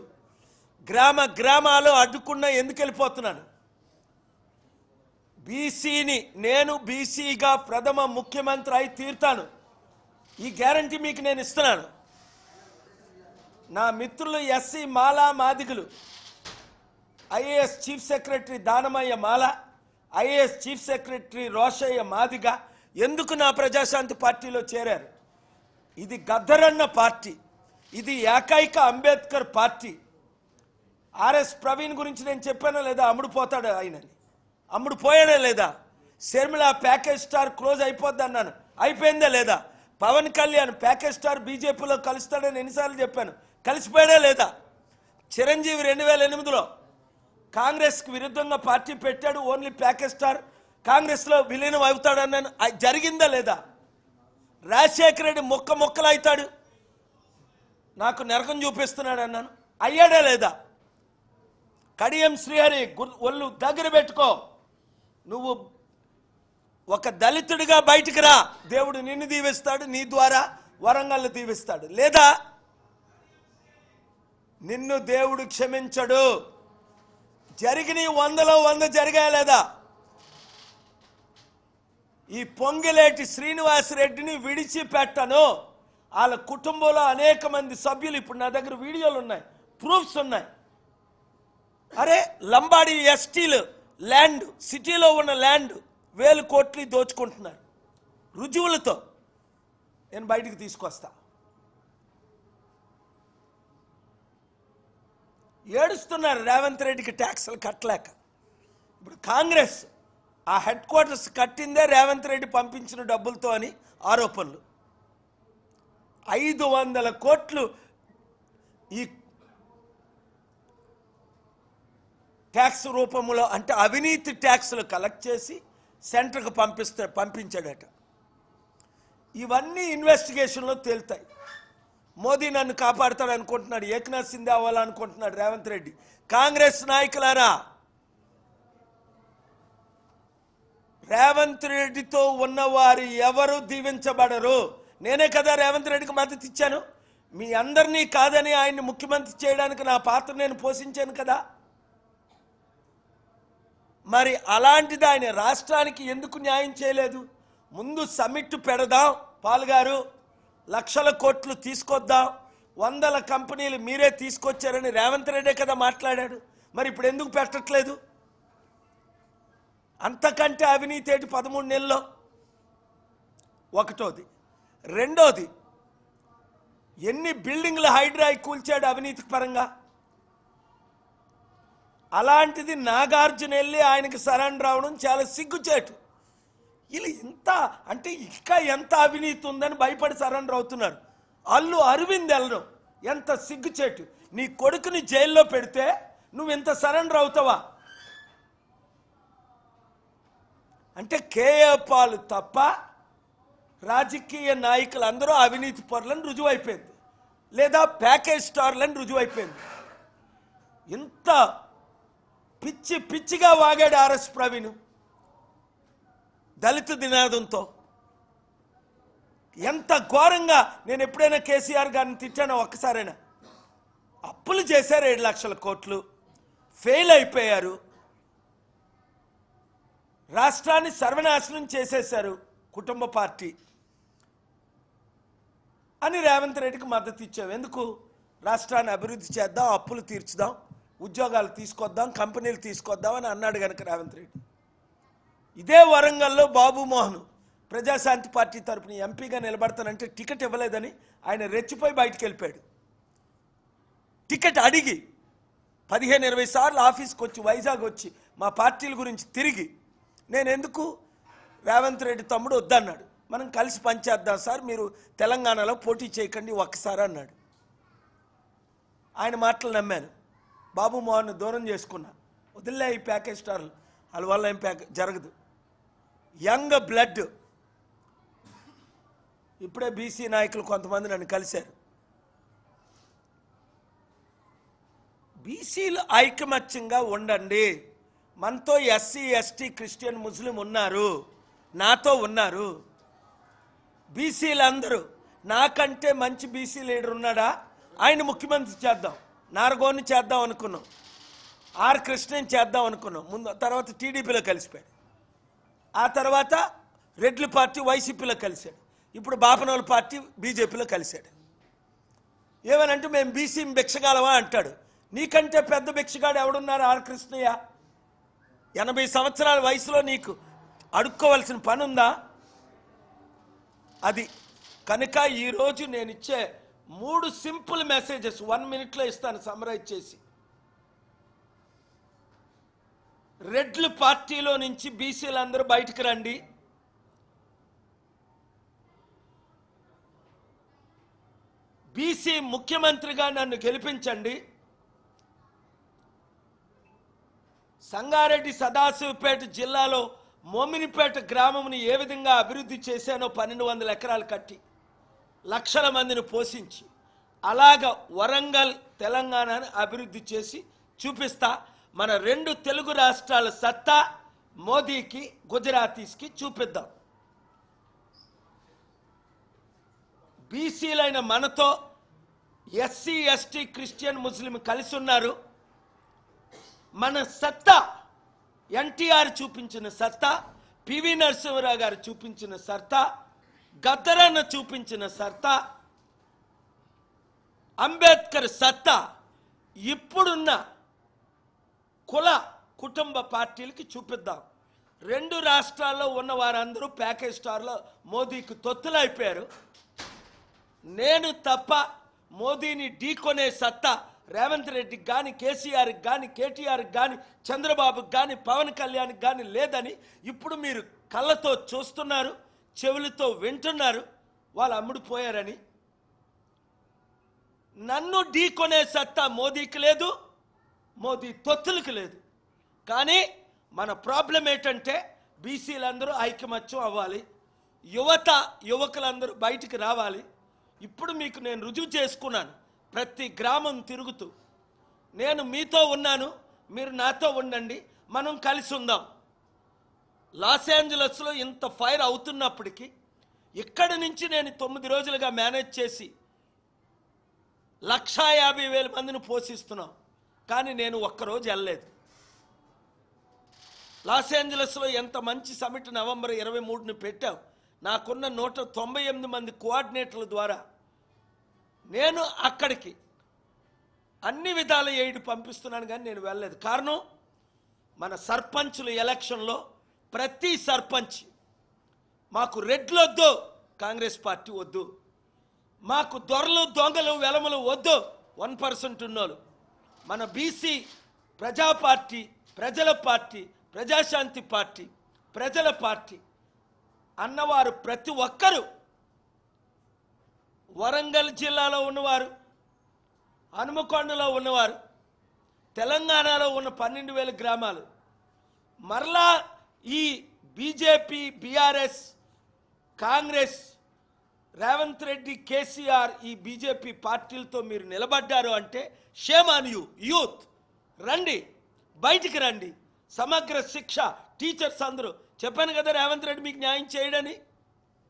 గ్రామాలు అడ్డుకున్నా ఎందుకు వెళ్ళిపోతున్నాను. నేను బీసీగా ప్రథమ ముఖ్యమంత్రి అయి తీరుతాను. ఈ గ్యారంటీ మీకు నేను ఇస్తున్నాను. నా మిత్రులు SC మాలా మాదిగులు, IAS chief secretary Danamayya Mala, IAS chief secretary Rosaiah Madiga ఎందుకు నా ప్రజాశాంతి పార్టీలో చేరారు? ఇది గద్దరన్న పార్టీ, ఇది ఏకైక అంబేద్కర్ పార్టీ. RS ప్రవీణ్ గురించి నేను చెప్పానా లేదా? అమ్ముడుపోతాడు ఆయనని, అమ్ముడుపోయాడా లేదా? షర్మిల ప్యాకేజ్ స్టార్ క్లోజ్ అయిపోద్ది అన్నాను, అయిపోయిందా లేదా? పవన్ కళ్యాణ్ ప్యాకేజ్ స్టార్ బీజేపీలో కలుస్తాడని ఎన్నిసార్లు చెప్పాను, కలిసిపోయాడా లేదా? చిరంజీవి 2008లో కాంగ్రెస్కి విరుద్ధంగా పార్టీ పెట్టాడు, ఓన్లీ ప్యాకేజ్ స్టార్ కాంగ్రెస్లో విలీనం అవుతాడన్నాను, జరిగిందా లేదా? రాజశేఖర రెడ్డి మొక్కలు అవుతాడు, నాకు నరకం చూపిస్తున్నాడు అన్నాను, అయ్యాడా లేదా? కడియం శ్రీహరి ఒళ్ళు దగ్గర పెట్టుకో, నువ్వు ఒక దళితుడిగా బయటికి రా, దేవుడు నిన్ను దీవిస్తాడు, నీ ద్వారా వరంగల్ దీవిస్తాడు. లేదా నిన్ను దేవుడు క్షమించడు. జరిగిన 100లో 100 జరిగాయా లేదా? ఈ పొంగిలేటి శ్రీనివాసరెడ్డిని విడిచిపెట్టను. వాళ్ళ కుటుంబంలో అనేక మంది సభ్యులు, ఇప్పుడు నా దగ్గర వీడియోలు ఉన్నాయి, ప్రూఫ్స్ ఉన్నాయి, అరే లంబాడి ఎస్టీలు ల్యాండ్, సిటీలో ఉన్న ల్యాండ్ 1000 కోట్లు దోచుకుంటున్నారు. రుజువులతో నేను బయటికి తీసుకొస్తా. ఏడుస్తున్నారు రేవంత్ రెడ్డికి ట్యాక్సులు కట్టలేక. ఇప్పుడు కాంగ్రెస్ ఆ హెడ్ క్వార్టర్స్ కట్టిందే రేవంత్ రెడ్డి పంపించిన డబ్బులతో అని ఆరోపణలు. 500 కోట్లు ఈ ట్యాక్స్ రూపంలో, అంటే అవినీతి ట్యాక్సులు కలెక్ట్ చేసి సెంటర్కి పంపించాడట. ఇవన్నీ ఇన్వెస్టిగేషన్లో తేలుతాయి. మోదీ నన్ను కాపాడుతాడు అనుకుంటున్నాడు, ఏకనాథ్ సింధే అవ్వాలనుకుంటున్నాడు రేవంత్ రెడ్డి. కాంగ్రెస్ నాయకులారా, రేవంత్ రెడ్డితో ఉన్నవారు ఎవరు దీవించబడరు. నేనే కదా రేవంత్ రెడ్డికి మద్దతు ఇచ్చాను. మీ అందరినీ కాదని ఆయన్ని ముఖ్యమంత్రి చేయడానికి నా పాత్ర నేను పోషించాను కదా. మరి అలాంటిది ఆయన రాష్ట్రానికి ఎందుకు న్యాయం చేయలేదు? ముందు సమిట్ పెడదాం పాల్గారు, లక్షల కోట్లు తీసుకొద్దాం, 100 కంపెనీలు మీరే తీసుకొచ్చారని రేవంత్ రెడ్డే కదా మాట్లాడాడు. మరి ఇప్పుడు ఎందుకు పెట్టట్లేదు? అంతకంటే అవినీతి ఏంటి 13 నెలల్లో? ఒకటోది. రెండోది, ఎన్ని బిల్డింగ్లు హైడ్రాయి కూల్చాడు అవినీతి పరంగా. అలాంటిది నాగార్జున వెళ్ళి ఆయనకి సరెండర్ అవడం చాలా సిగ్గుచేటు. వీళ్ళు ఇంత అంటే ఇంకా ఎంత అవినీతి ఉందని భయపడి సరెండర్ అవుతున్నారు. అల్లు అరవింద్ వెళ్ళడం ఎంత సిగ్గుచేటు. నీ కొడుకుని జైల్లో పెడితే నువ్వు ఇంత సరెండర్ అవుతావా? అంటే కేఏ పాల్ తప్ప రాజకీయ నాయకులు అందరూ అవినీతి పరులను రుజువైపోయింది, లేదా ప్యాకేజ్ స్టార్లను రుజువైపోయింది. ఇంత పిచ్చి పిచ్చిగా వాగాడు ఆర్ఎస్ ప్రవీణ్ దళిత నినాదంతో. ఎంత ఘోరంగా! నేను ఎప్పుడైనా కేసీఆర్ గారిని తిట్టానో ఒక్కసారైనా? అప్పులు చేశారు 7 లక్షల కోట్లు, ఫెయిల్ అయిపోయారు, రాష్ట్రాన్ని సర్వనాశనం చేసేశారు కుటుంబ పార్టీ అని రేవంత్ రెడ్డికి మద్దతు ఇచ్చాం. ఎందుకు? రాష్ట్రాన్ని అభివృద్ధి చేద్దాం, అప్పులు తీర్చుదాం, ఉద్యోగాలు తీసుకొద్దాం, కంపెనీలు తీసుకొద్దాం అని అన్నాడు కనుక రేవంత్ రెడ్డి. ఇదే వరంగల్లో బాబు మోహన్ ప్రజాశాంతి పార్టీ తరపున ఎంపీగా నిలబడతానంటే టికెట్ ఇవ్వలేదని ఆయన రెచ్చిపోయి బయటికి వెళ్ళిపోయాడు. టికెట్ అడిగి 15-20 సార్లు ఆఫీస్కి వచ్చి, వైజాగ్ వచ్చి మా పార్టీల గురించి తిరిగి, నేను ఎందుకు, రేవంత్ రెడ్డి తమ్ముడు వద్దన్నాడు, మనం కలిసి పనిచేద్దాం సార్, మీరు తెలంగాణలో పోటీ చేయకండి ఒక్కసారి అన్నాడు. ఆయన మాటలు నమ్మాను, బాబు మోహన్ దూరం చేసుకున్నా. వదిలే ఈ ప్యాకేజ్ స్టార్లు, వాళ్ళ వల్ల ఏం జరగదు. Young blood. ఇప్పుడే బీసీ నాయకులు కొంతమంది నన్ను కలిశారు. బీసీలు ఐకమత్యంగా ఉండండి. మనతో ఎస్సీ ఎస్టీ క్రిస్టియన్ ముస్లిం ఉన్నారు, నాతో ఉన్నారు. బీసీలందరూ, నాకంటే మంచి బీసీ లీడర్ ఉన్నాడా? ఆయన ముఖ్యమంత్రి చేద్దాం, నారగోని చేద్దాం అనుకున్నాం, ఆర్ కృష్ణని చేద్దాం అనుకున్నాం. తర్వాత టీడీపీలో కలిసిపోయాడు, ఆ తర్వాత రెడ్ల పార్టీ వైసీపీలో కలిశాడు, ఇప్పుడు బాపనోళ్ళ పార్టీ బీజేపీలో కలిశాడు. ఏమనంటే మేము బీసీ భిక్షగాలమా అంటాడు. నీకంటే పెద్ద భిక్షగాడు ఎవడున్నారు? ఆర్ కృష్ణయ్య. 80 సంవత్సరాల వయసులో నీకు అడుక్కోవలసిన పని ఉందా? అది కనుక ఈరోజు నేను ఇచ్చే 3 సింపుల్ మెసేజెస్ 1 మినిట్లో ఇస్తాను సమ్మరైజ్ చేసి. రెడ్ల పార్టీలో నుంచి బీసీలందరూ బయటకు రండి. బీసీ ముఖ్యమంత్రిగా నన్ను గెలిపించండి. సంగారెడ్డి సదాశివపేట జిల్లాలో మోమినిపేట గ్రామంని ఏ విధంగా అభివృద్ధి చేశానో 1200 ఎకరాలు కట్టి లక్షల మందిని పోషించి, అలాగ వరంగల్ తెలంగాణని అభివృద్ధి చేసి చూపిస్తా. మన 2 తెలుగు రాష్ట్రాల సత్తా మోదీకి, గుజరాతీస్కి చూపిద్దాం. బీసీలైన మనతో ఎస్సీ ఎస్టీ క్రిస్టియన్ ముస్లిం కలిసి ఉన్నారు. మన సత్తా ఎన్టీఆర్ చూపించిన సత్తా, పివి నరసింహరావు గారు చూపించిన సత్తా, గద్దరన్న చూపించిన సత్తా, అంబేద్కర్ సత్తా ఇప్పుడున్న కుల కుటుంబ పార్టీలకి చూపిద్దాం. 2 రాష్ట్రాల్లో ఉన్న వారందరూ ప్యాకేజ్ స్టార్లో మోదీకి తొత్తులైపోయారు. నేను తప్ప మోదీని ఢీకొనే సత్తా రేవంత్ రెడ్డికి కానీ, కేసీఆర్కి కానీ, కేటీఆర్కి కానీ, చంద్రబాబుకి కానీ, పవన్ కళ్యాణ్కి కానీ లేదని ఇప్పుడు మీరు కళ్ళతో చూస్తున్నారు, చెవులతో వింటున్నారు. వాళ్ళు అమ్ముడుపోయారని. నన్ను ఢీకొనే సత్తా మోదీకి లేదు, మోదీ తొత్తులకు లేదు. కానీ మన ప్రాబ్లం ఏంటంటే బీసీలందరూ ఐకమత్యం అవ్వాలి, యువకులందరూ బయటికి రావాలి. ఇప్పుడు మీకు నేను రుజువు చేసుకున్నాను. ప్రతి గ్రామం తిరుగుతూ నేను మీతో ఉన్నాను, మీరు నాతో ఉండండి, మనం కలిసి ఉందాం. లాస్ ఏంజలస్లో ఇంత ఫైర్ అవుతున్నప్పటికీ ఇక్కడి నుంచి నేను 9 రోజులుగా మేనేజ్ చేసి 150,000 మందిని పోషిస్తున్నాం. కానీ నేను ఒక్కరోజు వెళ్ళలేదు. లాస్ ఏంజలస్లో ఎంత మంచి సమిట్ నవంబర్ 23ని పెట్టాం. నాకున్న 198 మంది కోఆర్డినేటర్ల ద్వారా నేను అక్కడికి అన్ని విధాల ఎయిడ్ పంపిస్తున్నాను, కానీ నేను వెళ్ళలేదు. కారణం, మన సర్పంచుల ఎలక్షన్లో ప్రతి సర్పంచ్ మాకు రెడ్లు వద్దు, కాంగ్రెస్ పార్టీ వద్దు, మాకు దొరలు దొంగలు వెలములు వద్దు, 1% ఉన్నోళ్ళు, మన బీసీ ప్రజా పార్టీ, ప్రజల పార్టీ, ప్రజాశాంతి పార్టీ, ప్రజల పార్టీ అన్నవారు ప్రతి ఒక్కరూ, వరంగల్ జిల్లాలో ఉన్నవారు, హనుమకొండలో ఉన్నవారు, తెలంగాణలో ఉన్న 12,000 గ్రామాలు, మరలా ఈ బీజేపీ, బీఆర్ఎస్, కాంగ్రెస్, రేవంత్ రెడ్డి, కేసీఆర్, ఈ బీజేపీ పార్టీలతో మీరు నిలబడ్డారు అంటే షేమ్ ఆన్ యూ. యూత్ రండి, బయటికి రండి. సమగ్ర శిక్ష టీచర్స్ అందరూ చెప్పాను కదా, రేవంత్ రెడ్డి మీకు న్యాయం చేయడని.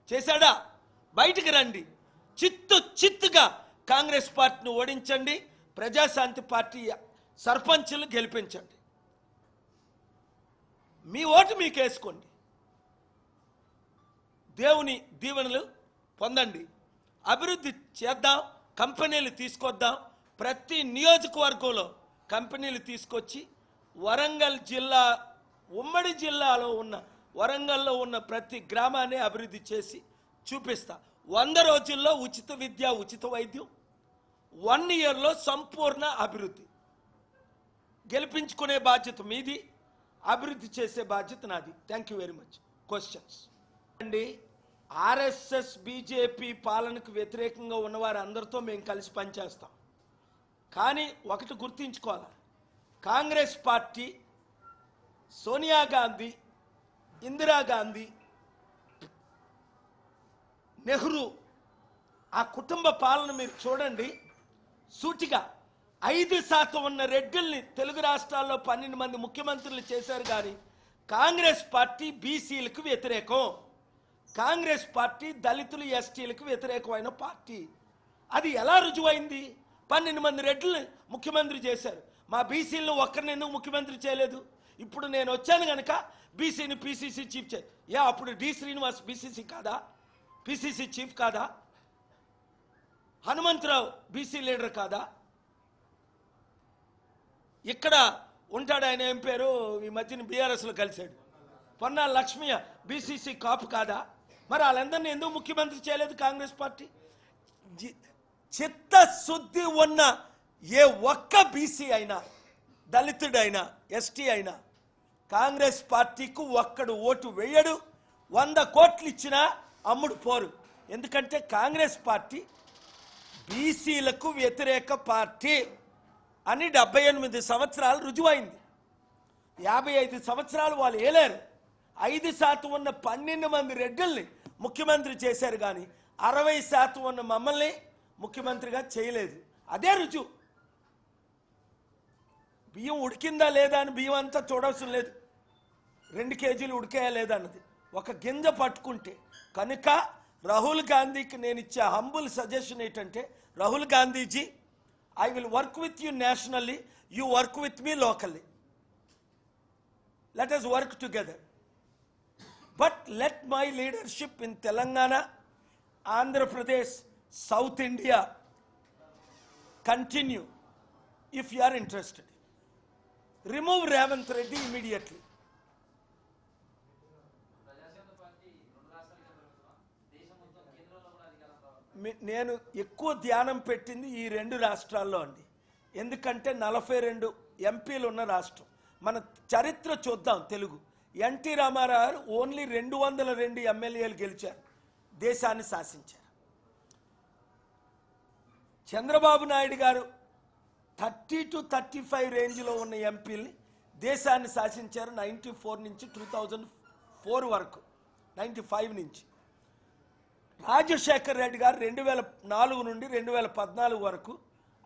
చేశాడా? బయటికి రండి, చిత్తుగా కాంగ్రెస్ పార్టీని ఓడించండి, ప్రజాశాంతి పార్టీ సర్పంచులు గెలిపించండి. మీ ఓటు మీకు వేసుకోండి, దేవుని దీవెనలు పొందండి, అభివృద్ధి చేద్దాం, కంపెనీలు తీసుకొద్దాం. ప్రతి నియోజకవర్గంలో కంపెనీలు తీసుకొచ్చి వరంగల్ జిల్లా, ఉమ్మడి జిల్లాలో ఉన్న వరంగల్లో ఉన్న ప్రతి గ్రామాన్ని అభివృద్ధి చేసి చూపిస్తా. 100 రోజుల్లో ఉచిత విద్య, ఉచిత వైద్యం, 1 ఇయర్లో సంపూర్ణ అభివృద్ధి. గెలిపించుకునే బాధ్యత మీది, అభివృద్ధి చేసే బాధ్యత నాది. Thank you very much. Questions అండి. ఆర్ఎస్ఎస్ బీజేపీ పాలనకు వ్యతిరేకంగా ఉన్నవారు అందరితో మేము కలిసి పనిచేస్తాం. కానీ ఒకటి గుర్తుంచుకోవాలి, కాంగ్రెస్ పార్టీ, సోనియా గాంధీ, ఇందిరాగాంధీ, నెహ్రూ, ఆ కుటుంబ పాలన మీరు చూడండి. సూటిగా 5% ఉన్న రెడ్డిల్ని తెలుగు రాష్ట్రాల్లో 12 మంది ముఖ్యమంత్రులు చేశారు. కానీ కాంగ్రెస్ పార్టీ బీసీలకు వ్యతిరేకం, కాంగ్రెస్ పార్టీ దళితులు, ఎస్టీలకు వ్యతిరేకమైన పార్టీ. అది ఎలా రుజువైంది? 12 మంది రెడ్డిల్ని ముఖ్యమంత్రి చేశారు, మా బీసీలను ఒక్కరిని ఎందుకు ముఖ్యమంత్రి చేయలేదు? ఇప్పుడు నేను వచ్చాను కనుక బీసీని పీసీసీ చీఫ్ అప్పుడు డి శ్రీనివాస్ బీసీసీ కాదా? పీసీసీ చీఫ్ కాదా? హనుమంతరావు బీసీ లీడర్ కాదా? ఇక్కడ ఉంటాడు, ఆయన ఏం పేరు, ఈ మధ్యన బీఆర్ఎస్లో కలిశాడు, పొన్నాల లక్ష్మయ్య బీసీసీ కాపు కాదా? మరి వాళ్ళందరినీ ఎందుకు ముఖ్యమంత్రి చేయలేదు కాంగ్రెస్ పార్టీ? చిత్తశుద్ధి ఉన్న ఏ ఒక్క బీసీ అయినా, దళితుడైనా, ఎస్టీ అయినా కాంగ్రెస్ పార్టీకు ఒక్కడు ఓటు వేయడు. 100 కోట్లు ఇచ్చినా అమ్ముడు పోరు. ఎందుకంటే కాంగ్రెస్ పార్టీ బీసీలకు వ్యతిరేక పార్టీ అని 78 సంవత్సరాలు రుజువైంది. 55 సంవత్సరాలు వాళ్ళు ఏలేరు. 5% ఉన్న 12 మంది రెడ్డిల్ని ముఖ్యమంత్రి చేశారు, కానీ 60% ఉన్న మమ్మల్ని ముఖ్యమంత్రిగా చేయలేదు. అదే రుజువు. బియ్యం ఉడికిందా లేదా అని బియ్యం అంతా చూడవలసిన లేదు, 2 కేజీలు ఉడికాయా లేదా అన్నది, ఒక గింజ పట్టుకుంటే. కనుక రాహుల్ గాంధీకి నేను ఇచ్చే హంబుల్ సజెషన్ ఏంటంటే, Rahul Gandhiji, I will work with you nationally, you work with me locally. Let us work together. But let my leadership in Telangana, Andhra Pradesh, South India continue if you are interested. Remove Revanth Reddy immediately. నేను ఎక్కువ ధ్యానం పెట్టింది ఈ 2 రాష్ట్రాల్లో అండి. ఎందుకంటే 42 ఎంపీలు ఉన్న రాష్ట్రం. మన చరిత్ర చూద్దాం. తెలుగు ఎన్టీ రామారావు గారు ఓన్లీ 202 ఎమ్మెల్యేలు గెలిచారు, దేశాన్ని శాసించారు. చంద్రబాబు నాయుడు గారు 30 to 35 రేంజ్లో ఉన్న ఎంపీల్ని దేశాన్ని శాసించారు 94 నుంచి 2004 వరకు, 95 నుంచి. రాజశేఖర్ రెడ్డి గారు 2004 నుండి 2014 వరకు,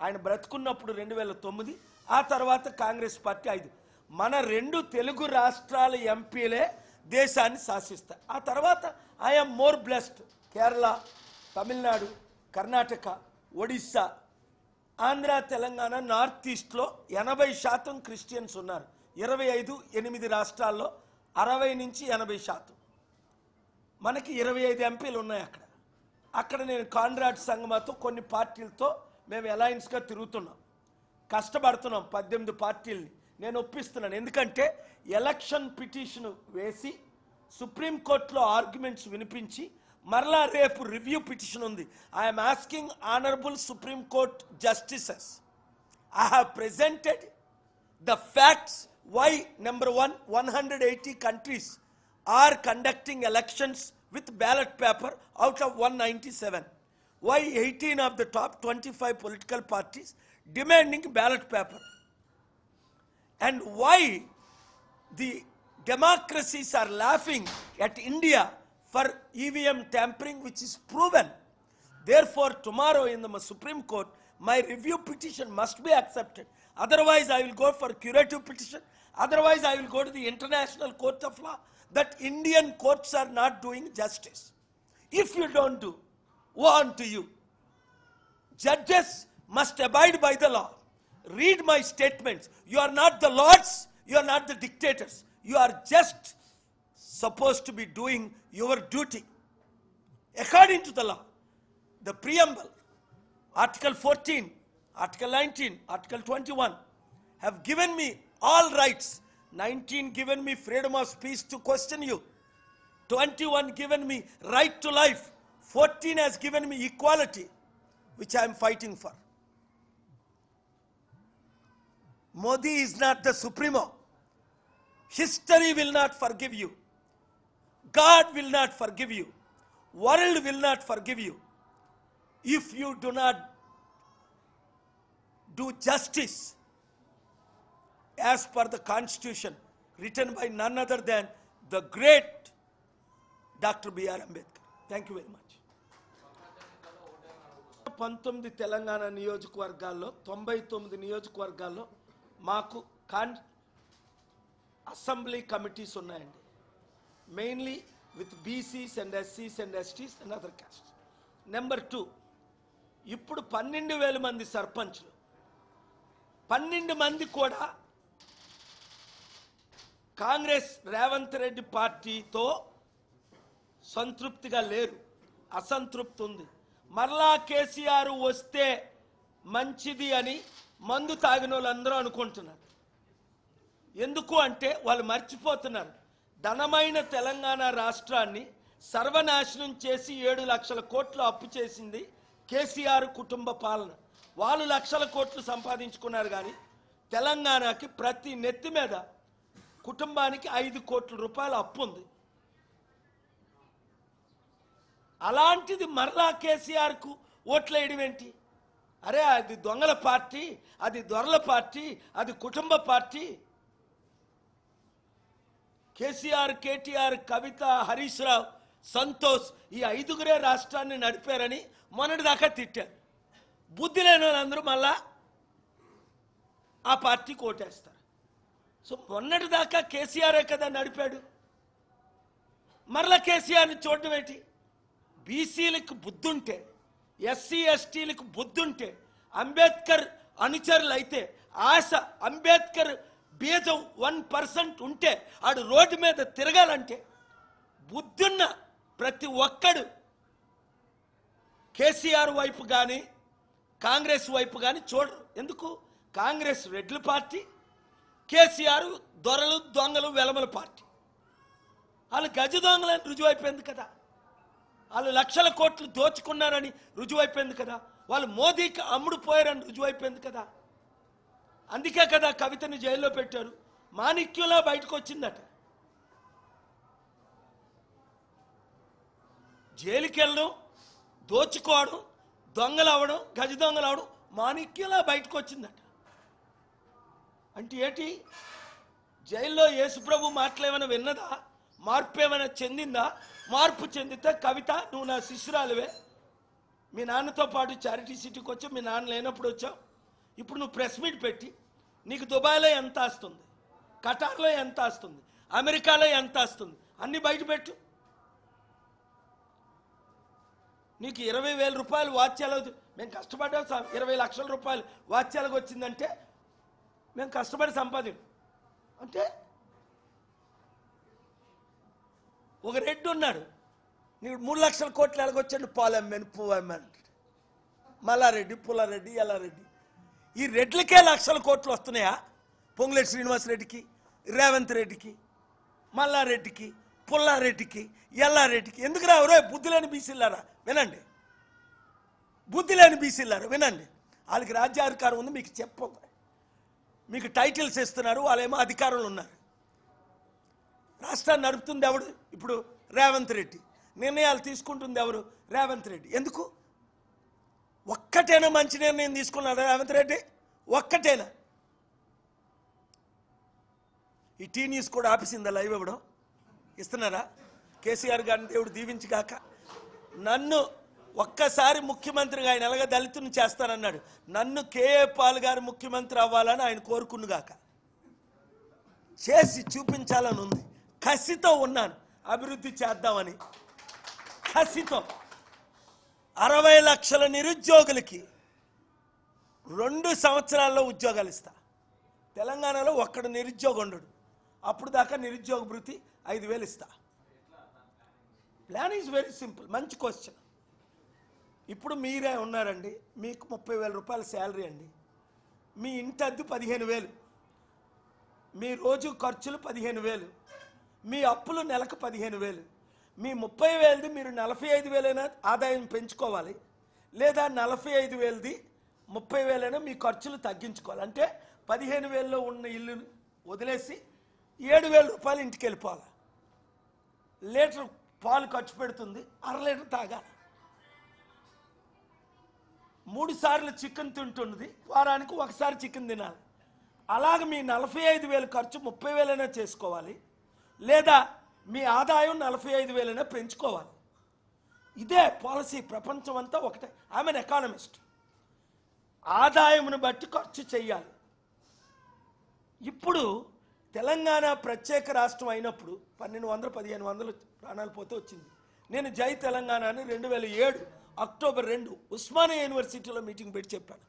ఆయన బ్రతుకున్నప్పుడు 2009, ఆ తర్వాత కాంగ్రెస్ పార్టీ 5. మన 2 తెలుగు రాష్ట్రాల ఎంపీలే దేశాన్ని శాసిస్తారు. ఆ తర్వాత I'm more blessed. Kerala, Tamil Nadu, Karnataka, Odisha, Andhra, Telangana, north ఈస్ట్లో 80% క్రిస్టియన్స్ ఉన్నారు. 8 రాష్ట్రాల్లో 60 నుంచి 80%. మనకి 25 ఎంపీలు ఉన్నాయి అక్కడ నేను కాన్రాడ్ సంగమాతో కొన్ని పార్టీలతో మేము అలయన్స్గా తిరుగుతున్నాం, కష్టపడుతున్నాం. 18 పార్టీలని నేను ఒప్పిస్తున్నాను. ఎందుకంటే ఎలక్షన్ పిటిషన్ వేసి సుప్రీంకోర్టులో ఆర్గ్యుమెంట్స్ వినిపించి మరలా రేపు రివ్యూ పిటిషన్ ఉంది. I'm asking honourable supreme court justices, I have presented the facts why number 180 countries are conducting elections with ballot paper out of 197. Why 18 of the top 25 political parties demanding ballot paper? And why the democracies are laughing at India for EVM tampering, which is proven. Therefore, tomorrow in the Supreme Court, my review petition must be accepted. Otherwise, I will go for curative petition. Otherwise, I will go to the International Court of Law. That Indian courts are not doing justice. If you don't do, woe unto you. Judges must abide by the law. Read my statements. You are not the lords, you are not the dictators. You are just supposed to be doing your duty according to the law. The preamble, Article 14, Article 19, Article 21 have given me all rights. 19 given me freedom of speech to question you. 21 given me right to life. 14 has given me equality, which I am fighting for. Modi is not the supremo. History will not forgive you. God will not forgive you. World will not forgive you if you do not do justice as per the constitution written by none other than the great Dr. B.R. Ambedkar. Thank you very much. 19 Telangana నియోజకవర్గాల్లో 99 నియోజకవర్గాల్లో మాకు assembly committees ఉన్నాయండి. Mainly with BCs and ఎస్సీస్ and STs and other caste. Number 2, ఇప్పుడు 12,000 మంది సర్పంచ్లు, 12 మంది కూడా కాంగ్రెస్ రేవంత్ రెడ్డి పార్టీతో సంతృప్తిగా లేరు, అసంతృప్తి ఉంది. మరలా కేసీఆర్ వస్తే మంచిది అని మందు తాగిన వాళ్ళందరూ అనుకుంటున్నారు. ఎందుకు అంటే వాళ్ళు మర్చిపోతున్నారు, ధనమైన తెలంగాణ రాష్ట్రాన్ని సర్వనాశనం చేసి 7 లక్షల కోట్లు అప్పు చేసింది కేసీఆర్ కుటుంబ పాలన. వాళ్ళు లక్షల కోట్లు సంపాదించుకున్నారు, కానీ తెలంగాణకి ప్రతి నెత్తి మీద కుటుంబానికి 5 కోట్ల రూపాయల అప్పు ఉంది. అలాంటిది మరలా కేసీఆర్కు ఓట్లేయడం ఏంటి? అరే అది దొంగల పార్టీ, అది దొరల పార్టీ, అది కుటుంబ పార్టీ. కేసీఆర్, కేటీఆర్, కవిత, హరీష్ రావు, సంతోష్ ఈ 5గురే రాష్ట్రాన్ని నడిపారని మొన్నటిదాకా తిట్టారు. బుద్ధి లేని వాళ్ళందరూ మళ్ళా ఆ పార్టీకి ఓటేస్తారు. సో మొన్నటిదాకా కేసీఆరే కదా నడిపాడు, మరలా కేసీఆర్ని చూడడం ఏంటి? బీసీలకు బుద్ధుంటే, ఎస్సీ ఎస్టీలకు బుద్ధుంటే, అంబేద్కర్ అనుచరులు అయితే, ఆశ అంబేద్కర్ బీజం 1% ఉంటే, ఆడు రోడ్డు మీద తిరగాలంటే బుద్ధున్న ప్రతి ఒక్కడు కేసీఆర్ వైపు కానీ కాంగ్రెస్ వైపు కానీ చూడరు. ఎందుకు? కాంగ్రెస్ రెడ్ల పార్టీ, కేసీఆర్ దొరలు దొంగలు వెలమల పార్టీ. వాళ్ళు గజ దొంగలని రుజువైపోయింది కదా, వాళ్ళు లక్షల కోట్లు దోచుకున్నారని రుజువైపోయింది కదా, వాళ్ళు మోదీకి అమ్ముడు పోయారని రుజువైపోయింది కదా. అందుకే కదా కవితని జైల్లో పెట్టారు. మాణిక్యంలా బయటకు వచ్చిందట. జైలుకి వెళ్ళడం, దోచుకోవడం, దొంగలు అవ్వడం, గజ దొంగలు అవడం మాణిక్యంలా బయటకు వచ్చిందట. అంటే ఏంటి? జైల్లో యేసుప్రభు మాటలేమైనా విన్నదా? మార్పు ఏమైనా చెందిందా? మార్పు చెందితే కవిత నువ్వు నా శిష్యురాలువే, మీ నాన్నతో పాటు చారిటీ సిటీకి వచ్చావు, మీ నాన్న లేనప్పుడు వచ్చావు, ఇప్పుడు నువ్వు ప్రెస్ మీట్ పెట్టి నీకు దుబాయ్లో ఎంత వస్తుంది, ఖటార్లో ఎంత వస్తుంది, అమెరికాలో ఎంత వస్తుంది అన్నీ బయటపెట్టు. నీకు 20,000 రూపాయలు వాచ్యాలకు మేము కష్టపడ్డాం, 20 లక్షల రూపాయలు వాచ్యాలకు వచ్చిందంటే మేము కష్టపడి సంపాదించాం. అంటే ఒక రెడ్డి ఉన్నాడు, నీకు 3 లక్షల కోట్లు ఎలాగొచ్చాడు? పాలు అమ్మాను, పువ్వు అమ్మాను. మల్లారెడ్డి, పుల్లారెడ్డి, ఎల్లారెడ్డి, ఈ రెడ్లకే లక్షల కోట్లు వస్తున్నాయా? పొంగులేటి శ్రీనివాసరెడ్డికి, రేవంత్ రెడ్డికి, మల్లారెడ్డికి, పుల్లారెడ్డికి, ఎల్లారెడ్డికి ఎందుకు రావు? బుద్ధి లేని బీసీలారా వినండి, బుద్ధి లేని బీసీలారా వినండి. వాళ్ళకి రాజ్యాధికారం ఉంది, మీకు చెప్పవు. మీకు టైటిల్స్ ఇస్తున్నారు, వాళ్ళేమో అధికారంలో ఉన్నారు. రాష్ట్రాన్ని నడుపుతుంది ఎవడు? ఇప్పుడు రేవంత్ రెడ్డి. నిర్ణయాలు తీసుకుంటుంది ఎవరు? రేవంత్ రెడ్డి. ఎందుకు? ఒక్కటేనా మంచి నిర్ణయం తీసుకున్నాడు రేవంత్ రెడ్డి? ఒక్కటేనా? ఈ టీ న్యూస్ కూడా ఆపేసిందా లైవ్ ఇవ్వడం? ఇస్తున్నారా? కేసీఆర్ గారిని దేవుడు దీవించగాక. నన్ను ఒక్కసారి ముఖ్యమంత్రిగా ఆయన ఎలాగ దళితుని చేస్తానన్నాడు, నన్ను కేఏ పాల్ గారు ముఖ్యమంత్రి అవ్వాలని ఆయన కోరుకునుగాక. చేసి చూపించాలని ఉంది. కసితో ఉన్నాను, అభివృద్ధి చేద్దామని కసితో. 60 లక్షల నిరుద్యోగులకి 2 సంవత్సరాల్లో ఉద్యోగాలు ఇస్తా. తెలంగాణలో ఒక్కడు నిరుద్యోగం ఉండడు. అప్పుడు దాకా నిరుద్యోగ భృతి 5,000 ఇస్తా. Plan is very simple. మంచి క్వశ్చన్. ఇప్పుడు మీరే ఉన్నారండి, మీకు 30,000 రూపాయల శాలరీ అండి, మీ ఇంటి అద్దె 15,000, మీ రోజు ఖర్చులు 15,000, మీ అప్పులు నెలకు 15,000, మీ 30,000ది మీరు 45,000 ఆదాయం పెంచుకోవాలి, లేదా 45,000ది 30,000 మీ ఖర్చులు తగ్గించుకోవాలి. అంటే 15,000లో ఉన్న ఇల్లుని వదిలేసి 7,000 రూపాయలు ఇంటికి వెళ్ళిపోవాలి. లీటర్ పాలు ఖర్చు పెడుతుంది, 1/2 లీటర్ తాగాలి. 3 సార్లు చికెన్ తింటున్నది, వారానికి ఒకసారి చికెన్ తినాలి. అలాగ మీ 45,000 ఖర్చు 30,000 చేసుకోవాలి, లేదా మీ ఆదాయం 45,000 పెంచుకోవాలి. ఇదే పాలసీ. ప్రపంచం అంతా ఒకటే. I'm N economist. ఆదాయమును బట్టి ఖర్చు చెయ్యాలి. ఇప్పుడు తెలంగాణ ప్రత్యేక రాష్ట్రం అయినప్పుడు 1,200-1,500 ప్రాణాలు పోతే వచ్చింది. నేను జై తెలంగాణ అని 2007 అక్టోబర్ 2 ఉస్మానియా యూనివర్సిటీలో మీటింగ్ పెట్టి చెప్పాను.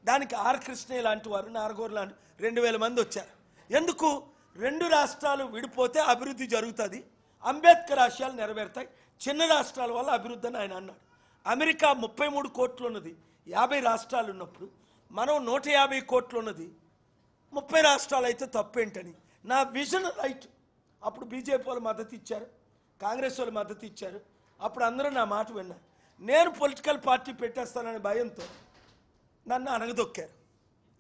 దానికి ఆర్ కృష్ణయ్య లాంటి వారు, నారగోరు లాంటి 2,000 మంది వచ్చారు. ఎందుకు? 2 రాష్ట్రాలు విడిపోతే అభివృద్ధి జరుగుతుంది, అంబేద్కర్ ఆశయాలు నెరవేరుతాయి, చిన్న రాష్ట్రాల వల్ల అభివృద్ధి అని ఆయన అన్నాడు. అమెరికా 33 కోట్లు ఉన్నది, 50 రాష్ట్రాలు ఉన్నప్పుడు మనం 150 కోట్లు ఉన్నది, 30 రాష్ట్రాలు అయితే తప్పేంటని నా విజన్ రైట్. అప్పుడు బీజేపీ వాళ్ళు మద్దతు ఇచ్చారు, కాంగ్రెస్ వాళ్ళు మద్దతు ఇచ్చారు. అప్పుడు అందరూ నా మాట విన్నారు. నేను పొలిటికల్ పార్టీ పెట్టేస్తాననే భయంతో నన్ను అనగదొక్కారు.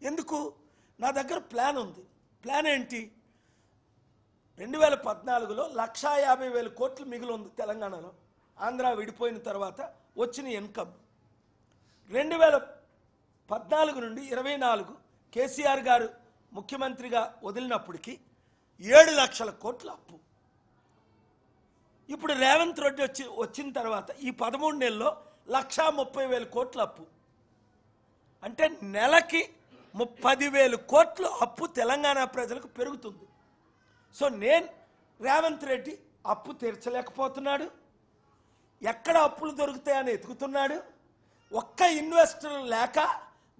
ఎందుకు? నా దగ్గర ప్లాన్ ఉంది. ప్లాన్ ఏంటి? 2014లో 1,50,000 కోట్లు మిగిలి ఉంది తెలంగాణలో. ఆంధ్ర విడిపోయిన తర్వాత వచ్చిన ఇన్కమ్ 2014 నుండి 24 కేసీఆర్ గారు ముఖ్యమంత్రిగా వదిలినప్పటికీ 7 లక్షల కోట్ల అప్పు. ఇప్పుడు రేవంత్ రెడ్డి వచ్చిన తర్వాత ఈ 13 నెలల్లో 1,30,000 కోట్ల అప్పు. అంటే నెలకి 10,000 కోట్లు అప్పు తెలంగాణ ప్రజలకు పెరుగుతుంది. సో నేను రేవంత్ రెడ్డి అప్పు తీర్చలేకపోతున్నాడు, ఎక్కడ అప్పులు దొరుకుతాయని ఎతుకుతున్నాడు. ఒక్క ఇన్వెస్టర్ లేక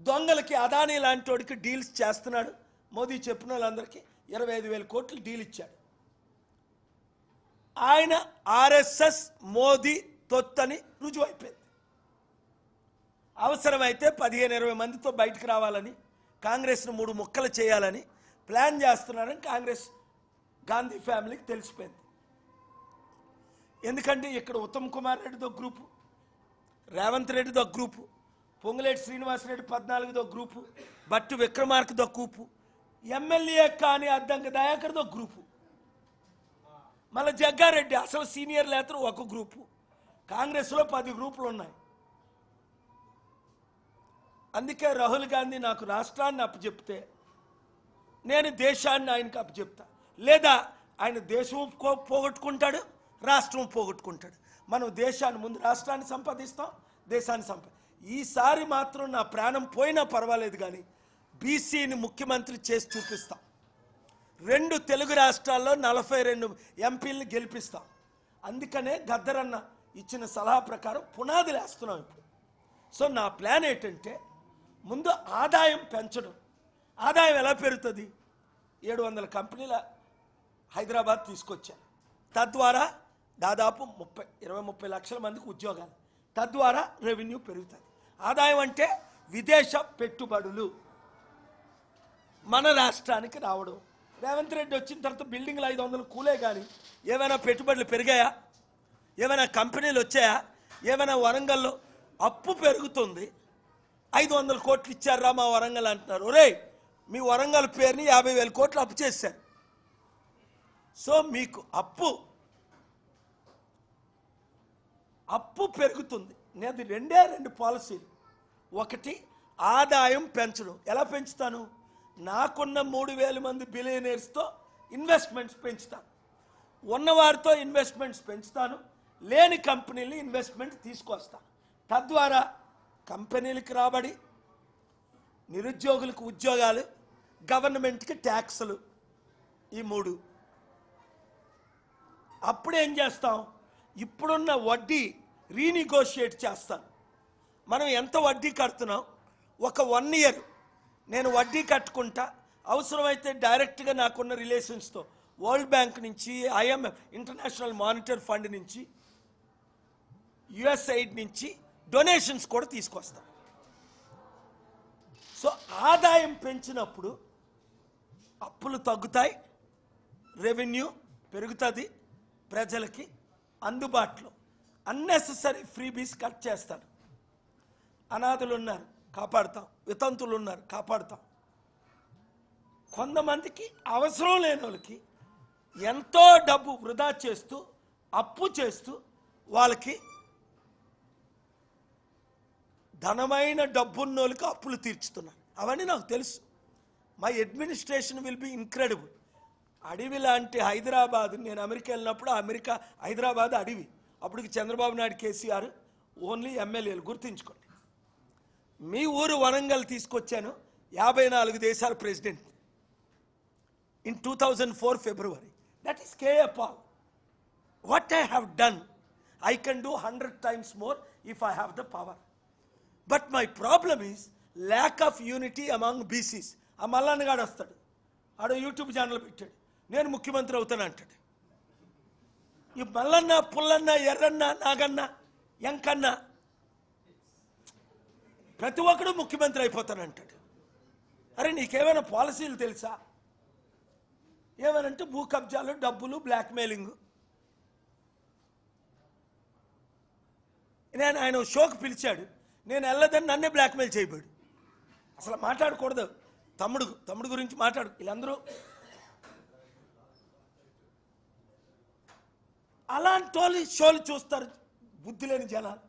దొంగలకి, అదానీ లాంటి వాడికి డీల్స్ చేస్తున్నాడు. మోదీ చెప్పిన వాళ్ళందరికీ 25,000 కోట్లు డీల్ ఇచ్చాడు. ఆయన ఆర్ఎస్ఎస్ మోదీ తొత్తని రుజువు అయిపోయింది. అవసరమైతే 15-20 మందితో బయటకు రావాలని, కాంగ్రెస్ను 3 ముక్కలు చేయాలని ప్లాన్ చేస్తున్నారని కాంగ్రెస్ గాంధీ ఫ్యామిలీకి తెలిసిపోయింది. ఎందుకంటే ఇక్కడ ఉత్తమ్ కుమార్ రెడ్డితో గ్రూపు, రేవంత్ రెడ్డితో గ్రూపు, పొంగులేటి శ్రీనివాసరెడ్డి 14దో గ్రూపు, బట్టు విక్రమార్కతో గ్రూపు, ఎమ్మెల్యే కానీ అద్దంక దయాకర్తో గ్రూపు, మళ్ళీ జగ్గారెడ్డి అసలు సీనియర్ నేతలు ఒక గ్రూపు. కాంగ్రెస్లో 10 గ్రూపులు ఉన్నాయి. అందుకే రాహుల్ గాంధీ నాకు రాష్ట్రాన్ని అప్పచెప్తే నేను దేశాన్ని ఆయనకి అప్పచెప్తా, లేదా ఆయన దేశం పోగొట్టుకుంటాడు, రాష్ట్రం పోగొట్టుకుంటాడు. మనం దేశాన్ని ముందు రాష్ట్రాన్ని సంపాదిస్తాం, దేశాన్ని ఈసారి మాత్రం నా ప్రాణం పోయినా పర్వాలేదు కానీ బీసీని ముఖ్యమంత్రి చేసి చూపిస్తాం. 2 తెలుగు రాష్ట్రాల్లో 42 ఎంపీలను గెలిపిస్తాం. అందుకనే గద్దరన్న ఇచ్చిన సలహా ప్రకారం పునాదులు వేస్తున్నాం ఇప్పుడు. సో నా ప్లాన్ ఏంటంటే ముందు ఆదాయం పెంచడం. ఆదాయం ఎలా పెరుగుతుంది? 700 కంపెనీల హైదరాబాద్ తీసుకొచ్చాను. తద్వారా దాదాపు 20-30 లక్షల మందికి ఉద్యోగాలు, తద్వారా రెవెన్యూ పెరుగుతుంది. ఆదాయం అంటే విదేశ పెట్టుబడులు మన రాష్ట్రానికి రావడం. రేవంత్ రెడ్డి వచ్చిన తర్వాత బిల్డింగ్లు 500 కూలే కానీ ఏమైనా పెట్టుబడులు పెరిగాయా? ఏమైనా కంపెనీలు వచ్చాయా? ఏమైనా వరంగల్లో అప్పు పెరుగుతుంది, 500 కోట్లు ఇచ్చారా మా వరంగల్ అంటున్నారు. ఒరే, మీ వరంగల్ పేరుని 50,000 కోట్లు అప్పు చేశారు. సో మీకు అప్పు పెరుగుతుంది. నేను 2 పాలసీలు. ఒకటి ఆదాయం పెంచడం. ఎలా పెంచుతాను? నాకున్న 3,000 మంది బిలియనీర్స్తో ఇన్వెస్ట్మెంట్స్ పెంచుతాను, ఉన్నవారితో ఇన్వెస్ట్మెంట్స్ పెంచుతాను, లేని కంపెనీలు ఇన్వెస్ట్మెంట్ తీసుకొస్తాను. తద్వారా కంపెనీలకు రాబడి, నిరుద్యోగులకు ఉద్యోగాలు, గవర్నమెంట్కి ట్యాక్సులు, ఈ 3. అప్పుడేం చేస్తాం? ఇప్పుడున్న వడ్డీ రీనిగోషియేట్ చేస్తాను. మనం ఎంత వడ్డీ కడుతున్నాం? ఒక 1 ఇయర్ నేను వడ్డీ కట్టుకుంటా. అవసరమైతే డైరెక్ట్గా నాకున్న రిలేషన్స్తో వరల్డ్ బ్యాంక్ నుంచి, IMF ఇంటర్నేషనల్ మానిటరీ ఫండ్ నుంచి, USAID నుంచి డొనేషన్స్ కూడా తీసుకొస్తాం. సో ఆదాయం పెంచినప్పుడు అప్పులు తగ్గుతాయి, రెవెన్యూ పెరుగుతుంది, ప్రజలకి అందుబాటులో. అన్నెసెసరీ ఫ్రీబీస్ కట్ చేస్తాను. అనాథులు ఉన్నారు, కాపాడుతాం. వితంతులు ఉన్నారు, కాపాడుతాం. కొంతమందికి అవసరం లేని వాళ్ళకి ఎంతో డబ్బు వృధా చేస్తూ, అప్పు చేస్తూ, వాళ్ళకి ధనమైన డబ్బున్నోళ్ళకి అప్పులు తీర్చుతున్నారు. అవన్నీ నాకు తెలుసు. My administration will be incredible. అడవి లాంటి హైదరాబాద్, నేను అమెరికా వెళ్ళినప్పుడు హైదరాబాద్ అడవి. అప్పటికి చంద్రబాబు నాయుడు, కేసీఆర్ ఓన్లీ ఎమ్మెల్యేలు. గుర్తుంచుకోండి. మీ ఊరు వరంగల్ తీసుకొచ్చాను, 54 దేశాల president in 2004 February. That is K.A. Paul. What I have done, I can do 100 times more if I have the power. But my problem is lack of unity among BCs. ఆ మల్లన్నగాడు వస్తాడు, ఆడ YouTube channel పెట్టాడు, నేను ముఖ్యమంత్రి అవుతాను అంటాడు. ఈ మల్లన్న, పుల్లన్న, ఎర్రన్న, నాగన్న, ఎంకన్న ప్రతి ఒక్కడు ముఖ్యమంత్రి అయిపోతానంటాడు. అరే నీకేమైనా పాలసీలు తెలుసా? ఏమనంటే భూ కబ్జాలు, డబ్బులు, బ్లాక్మెయిలింగ్. ఆయన షోకి పిలిచాడు, నేను వెళ్ళదని నన్నే బ్లాక్మెయిల్ చేయబోడు. అసలు మాట్లాడకూడదు. తమ్ముడు గురించి మాట్లాడు. వీళ్ళందరూ అలాంటి వాళ్ళు షోలు చూస్తారు, బుద్ధి లేని జనాలు.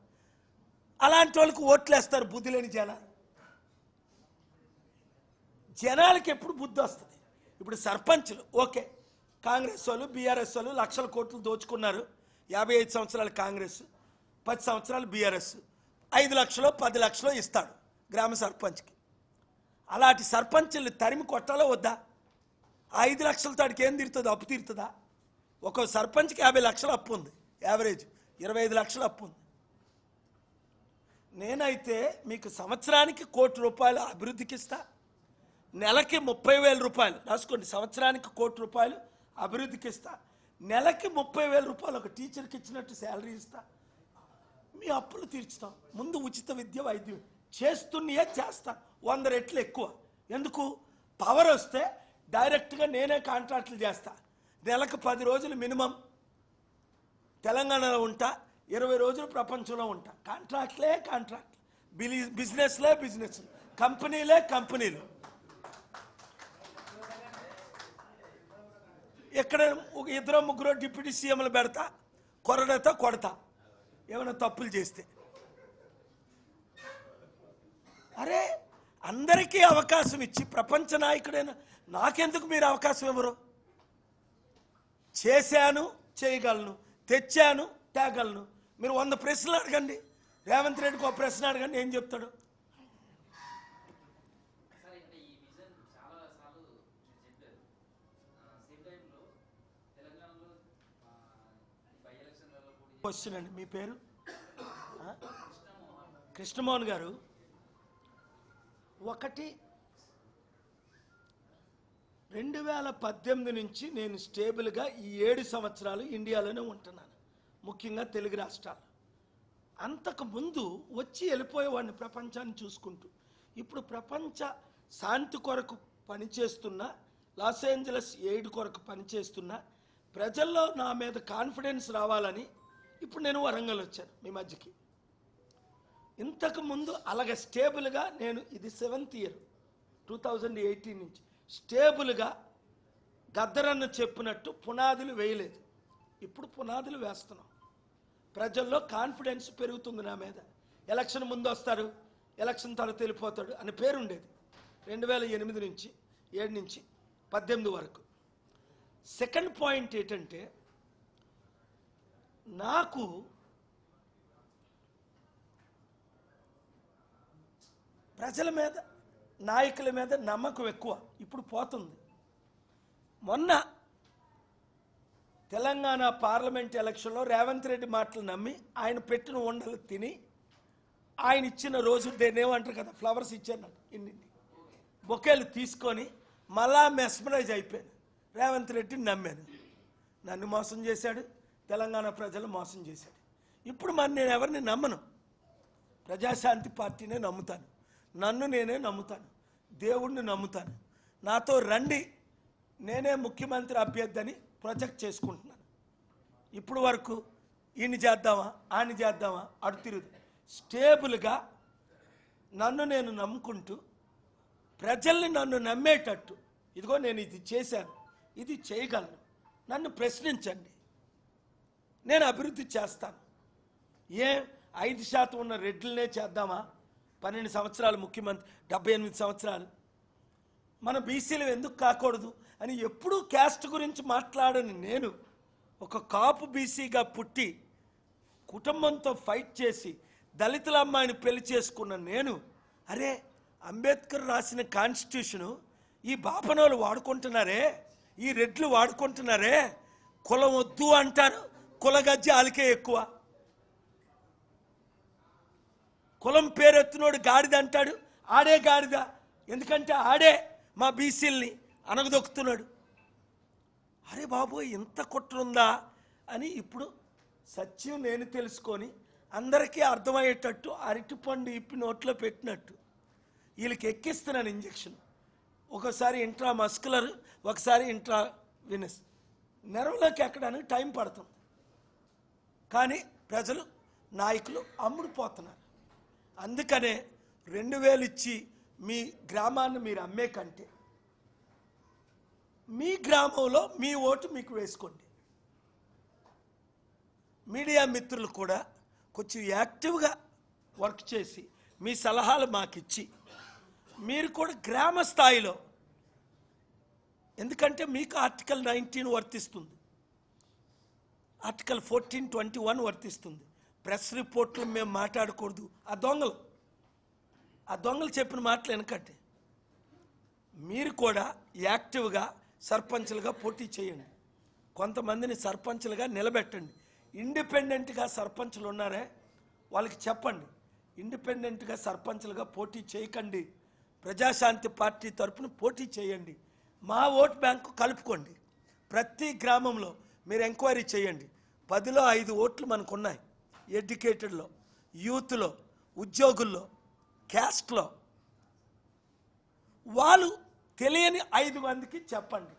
అలాంటి వాళ్ళకి ఓట్లేస్తారు, బుద్ధి లేని జనాలు. జనాలకి ఎప్పుడు బుద్ధి వస్తుంది? ఇప్పుడు సర్పంచ్లు ఓకే, కాంగ్రెస్ వాళ్ళు, బీఆర్ఎస్ వాళ్ళు లక్షల కోట్లు దోచుకున్నారు. 55 సంవత్సరాలు కాంగ్రెస్, 10 సంవత్సరాలు బీఆర్ఎస్. 5 లక్షలు 10 లక్షలు ఇస్తాడు గ్రామ సర్పంచ్కి. అలాంటి సర్పంచ్లు తరిమి కొట్టాలో వద్దా? 5 లక్షల తాడికి ఏం తీరుతుంది? అప్పు తీరుతుందా? ఒక సర్పంచ్కి 50 లక్షలు అప్పు ఉంది, యావరేజ్ 25 లక్షలు అప్పు ఉంది. నేనైతే మీకు సంవత్సరానికి ₹1 కోటి అభివృద్ధికి ఇస్తా, నెలకి 30,000 రూపాయలు రాసుకోండి. సంవత్సరానికి ₹1 కోటి అభివృద్ధికి ఇస్తా, నెలకి 30,000 రూపాయలు ఒక టీచర్కి ఇచ్చినట్టు శాలరీ ఇస్తా. మీ అప్పులు తీర్చుతాం. ముందు ఉచిత విద్య, వైద్యం చేస్తున్నయే చేస్తా, 100 రెట్లు ఎక్కువ. ఎందుకు? పవర్ వస్తే డైరెక్ట్గా నేనే కాంట్రాక్టులు చేస్తా. నెలకు 10 రోజులు మినిమం తెలంగాణలో ఉంటా, 20 రోజులు ప్రపంచంలో ఉంటా. కాంట్రాక్ట్లే కాంట్రాక్ట్, బిజినెస్లే బిజినెస్, కంపెనీలే కంపెనీలు. ఎక్కడ ఒక 2-3 డిప్యూటీ సీఎంలు పెడతా, కొరడతో కొడతా ఏమైనా తప్పులు చేస్తే. అరే అందరికీ అవకాశం ఇచ్చి ప్రపంచ నాయకుడైన నాకెందుకు మీరు అవకాశం ఇవ్వరు? చేశాను, చేయగలను, తెచ్చాను, తేగలను. మీరు 100 ప్రశ్నలు అడగండి, రేవంత్ రెడ్డికి ఒక ప్రశ్న అడగండి, ఏం చెప్తాడు? క్వశ్చన్ అండి, మీ పేరు? కృష్ణమోహన్ గారు. 2018 నుంచి నేను స్టేబుల్గా ఈ 7 సంవత్సరాలు ఇండియాలోనే ఉంటున్నాను, ముఖ్యంగా తెలుగు రాష్ట్రాలు. అంతకు ముందు వచ్చి వెళ్ళిపోయేవాడిని ప్రపంచాన్ని చూసుకుంటూ. ఇప్పుడు ప్రపంచ శాంతి కొరకు పనిచేస్తున్నా, లాస్ ఏంజలస్ ఎయిడ్ కొరకు పనిచేస్తున్నా, ప్రజల్లో నా మీద కాన్ఫిడెన్స్ రావాలని ఇప్పుడు నేను వరంగల్ వచ్చాను మీ మధ్యకి. ఇంతకుముందు అలాగే స్టేబుల్గా నేను, ఇది 7th ఇయర్ 2018 నుంచి స్టేబుల్గా గద్దరన్న చెప్పినట్టు పునాదులు వేయలేదు. ఇప్పుడు పునాదులు వేస్తున్నాం. ప్రజల్లో కాన్ఫిడెన్స్ పెరుగుతుంది నా మీద. ఎలక్షన్ ముందు వస్తారు, ఎలక్షన్ తర్వాత వెళ్ళిపోతాడు అని పేరు ఉండేది 2008 నుంచి 7 నుంచి 18 వరకు. సెకండ్ పాయింట్ ఏంటంటే, నాకు ప్రజల మీద, నాయకుల మీద నమ్మకం ఎక్కువ. ఇప్పుడు పోతుంది. మొన్న తెలంగాణ పార్లమెంట్ ఎలక్షన్లో రేవంత్ రెడ్డి మాటలు నమ్మి ఆయన పెట్టిన ఉండలు తిని, ఆయన ఇచ్చిన రోజు దేనేమంటారు కదా, ఫ్లవర్స్ ఇచ్చాను ఇన్ని బొకేలు తీసుకొని మళ్ళా మెస్మరైజ్ అయిపోయాను. రేవంత్ రెడ్డిని నమ్మాను. నన్ను మోసం చేశాడు, తెలంగాణ ప్రజలు మోసం చేశాడు. ఇప్పుడు మరి నేను ఎవరిని నమ్మను. ప్రజాశాంతి పార్టీనే నమ్ముతాను, నన్ను నేనే నమ్ముతాను, దేవుణ్ణి నమ్ముతాను. నాతో రండి, నేనే ముఖ్యమంత్రి అభ్యర్థి అని ప్రొజెక్ట్ చేసుకుంటున్నాను. ఇప్పుడు వరకు ఈయన చేద్దామా ఆయన చేద్దామా అడు తిరుగు. స్టేబుల్గా నన్ను నేను నమ్ముకుంటూ, ప్రజల్ని నన్ను నమ్మేటట్టు, ఇదిగో నేను ఇది చేశాను, ఇది చేయగలను, నన్ను ప్రశ్నించండి, నేను అభివృద్ధి చేస్తాను. 5% ఉన్న రెడ్లనే చేద్దామా? 12 సంవత్సరాలు ముఖ్యమంత్రి, 78 సంవత్సరాలు. మన బీసీలు ఎందుకు కాకూడదు అని ఎప్పుడూ క్యాస్ట్ గురించి మాట్లాడని నేను, ఒక కాపు బీసీగా పుట్టి కుటుంబంతో ఫైట్ చేసి దళితుల అమ్మాయిని పెళ్లి చేసుకున్న నేను, అరే అంబేద్కర్ రాసిన కాన్స్టిట్యూషను ఈ బాపనోళ్ళు వాడుకుంటున్నారే, ఈ రెడ్లు వాడుకుంటున్నారే, కులం వద్దు అంటారు, కులగజ్జి ఆలికే ఎక్కువ. కులం పేరెత్తినోడు గాడిద అంటాడు, ఆడే గాడిద, ఎందుకంటే ఆడే మా బీసీల్ని అనగదొక్కుతున్నాడు. అరే బాబు ఇంత కుట్రుందా అని ఇప్పుడు సత్యం నేను తెలుసుకొని అందరికీ అర్థమయ్యేటట్టు అరటిపండు ఇప్పి నోట్లో పెట్టినట్టు వీళ్ళకి ఎక్కిస్తున్నాను ఇంజక్షన్. ఒకసారి ఇంట్రా మస్కులర్, ఒకసారి ఇంట్రా వినస్. నెరవులోకి ఎక్కడానికి టైం పడుతుంది, కానీ ప్రజలు, నాయకులు అమ్ముడుపోతున్నారు. అందుకనే 2000 ఇచ్చి మీ గ్రామాన్ని మీరు అమ్మే కంటే మీ గ్రామంలో మీ ఓటు మీకు వేసుకోండి. మీడియా మిత్రులు కూడా కొంచెం యాక్టివ్గా వర్క్ చేసి మీ సలహాలు మాకు ఇచ్చి, మీరు కూడా గ్రామ స్థాయిలో, ఎందుకంటే మీకు ఆర్టికల్ 19 వర్తిస్తుంది, ఆర్టికల్ 14, 21 వర్తిస్తుంది. ప్రెస్ రిపోర్ట్లు మేము మాట్లాడకూడదు. ఆ దొంగలు చెప్పిన మాటలు వెనకంటే మీరు కూడా యాక్టివ్గా సర్పంచులుగా పోటీ చేయండి, కొంతమందిని సర్పంచులుగా నిలబెట్టండి. ఇండిపెండెంట్గా సర్పంచులు ఉన్నారే వాళ్ళకి చెప్పండి, ఇండిపెండెంట్గా సర్పంచులుగా పోటీ చేయకండి, ప్రజాశాంతి పార్టీ తరఫున పోటీ చేయండి. మా ఓట్ బ్యాంకు కలుపుకోండి. ప్రతి గ్రామంలో మీరు ఎంక్వైరీ చేయండి. 10లో 5 ఓట్లు మనకున్నాయి. ఎడ్యుకేటెడ్లో, యూత్లో, ఉద్యోగుల్లో, క్యాస్ట్లో. వాళ్ళు తెలియని 5 మందికి చెప్పండి.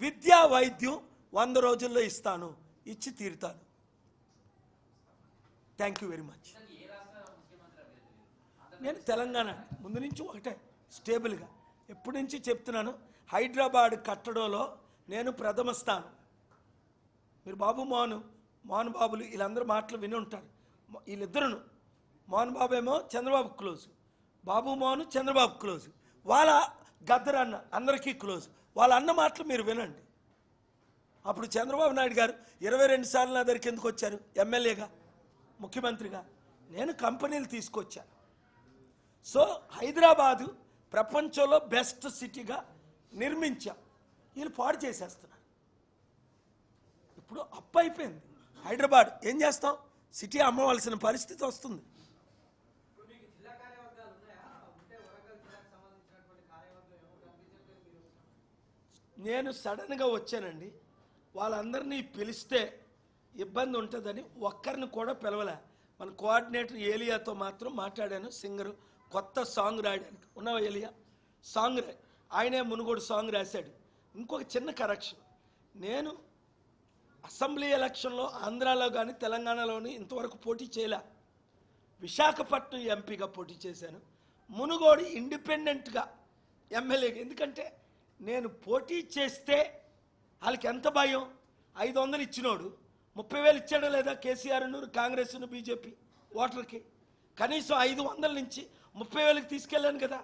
విద్యా వైద్యం 100 రోజుల్లో ఇస్తాను, ఇచ్చి తీరుతాను. Thank you very much. నేను తెలంగాణ ముందు నుంచి ఒకటే స్టేబుల్గా ఎప్పటి నుంచి చెప్తున్నాను. హైదరాబాద్ కట్టడంలో నేను ప్రథమ స్థానం. మీరు బాబు మోహన్ బాబులు వీళ్ళందరూ మాటలు విని ఉంటారు. వీళ్ళిద్దరును, మోహన్ బాబు ఏమో చంద్రబాబు క్లోజ్, బాబు మోహన్ చంద్రబాబు క్లోజ్, వాళ్ళ గద్దర్ అన్న అందరికీ క్లోజ్. వాళ్ళ అన్న మాటలు మీరు వినండి. అప్పుడు చంద్రబాబు నాయుడు గారు 22 సార్లు నా దగ్గరికి ఎందుకు వచ్చారు? ఎమ్మెల్యేగా, ముఖ్యమంత్రిగా నేను కంపెనీలు తీసుకొచ్చాను. సో హైదరాబాదు ప్రపంచంలో బెస్ట్ సిటీగా నిర్మించాం. వీళ్ళు పాడు చేసేస్తున్నారు. ఇప్పుడు అప్పు అయిపోయింది హైదరాబాద్. ఏం చేస్తాం? సిటీ అమ్మవలసిన పరిస్థితి వస్తుంది. నేను సడన్గా వచ్చానండి. వాళ్ళందరినీ పిలిస్తే ఇబ్బంది ఉంటుందని ఒక్కరిని కూడా పిలవలే. మన కోఆర్డినేటర్ ఏలియాతో మాత్రం మాట్లాడాను. సింగరు కొత్త సాంగ్ రాయడానికి. ఉన్నావా ఏలియా? సాంగ్ ఆయనే మునుగోడు సాంగ్ రాశాడు. ఇంకొక చిన్న కరెక్షన్, నేను అసెంబ్లీ ఎలక్షన్లో ఆంధ్రాలో కానీ తెలంగాణలోని ఇంతవరకు పోటీ చేయలే. విశాఖపట్నం ఎంపీగా పోటీ చేశాను. మునుగోడు ఇండిపెండెంట్గా ఎమ్మెల్యేగా. ఎందుకంటే నేను పోటీ చేస్తే వాళ్ళకి ఎంత భయం? 500 ఇచ్చినోడు 30,000 ఇచ్చాడో లేదా? కేసీఆర్ను, కాంగ్రెస్ను, బీజేపీ ఓటర్కి కనీసం 500 నుంచి 30,000కి తీసుకెళ్ళాను కదా.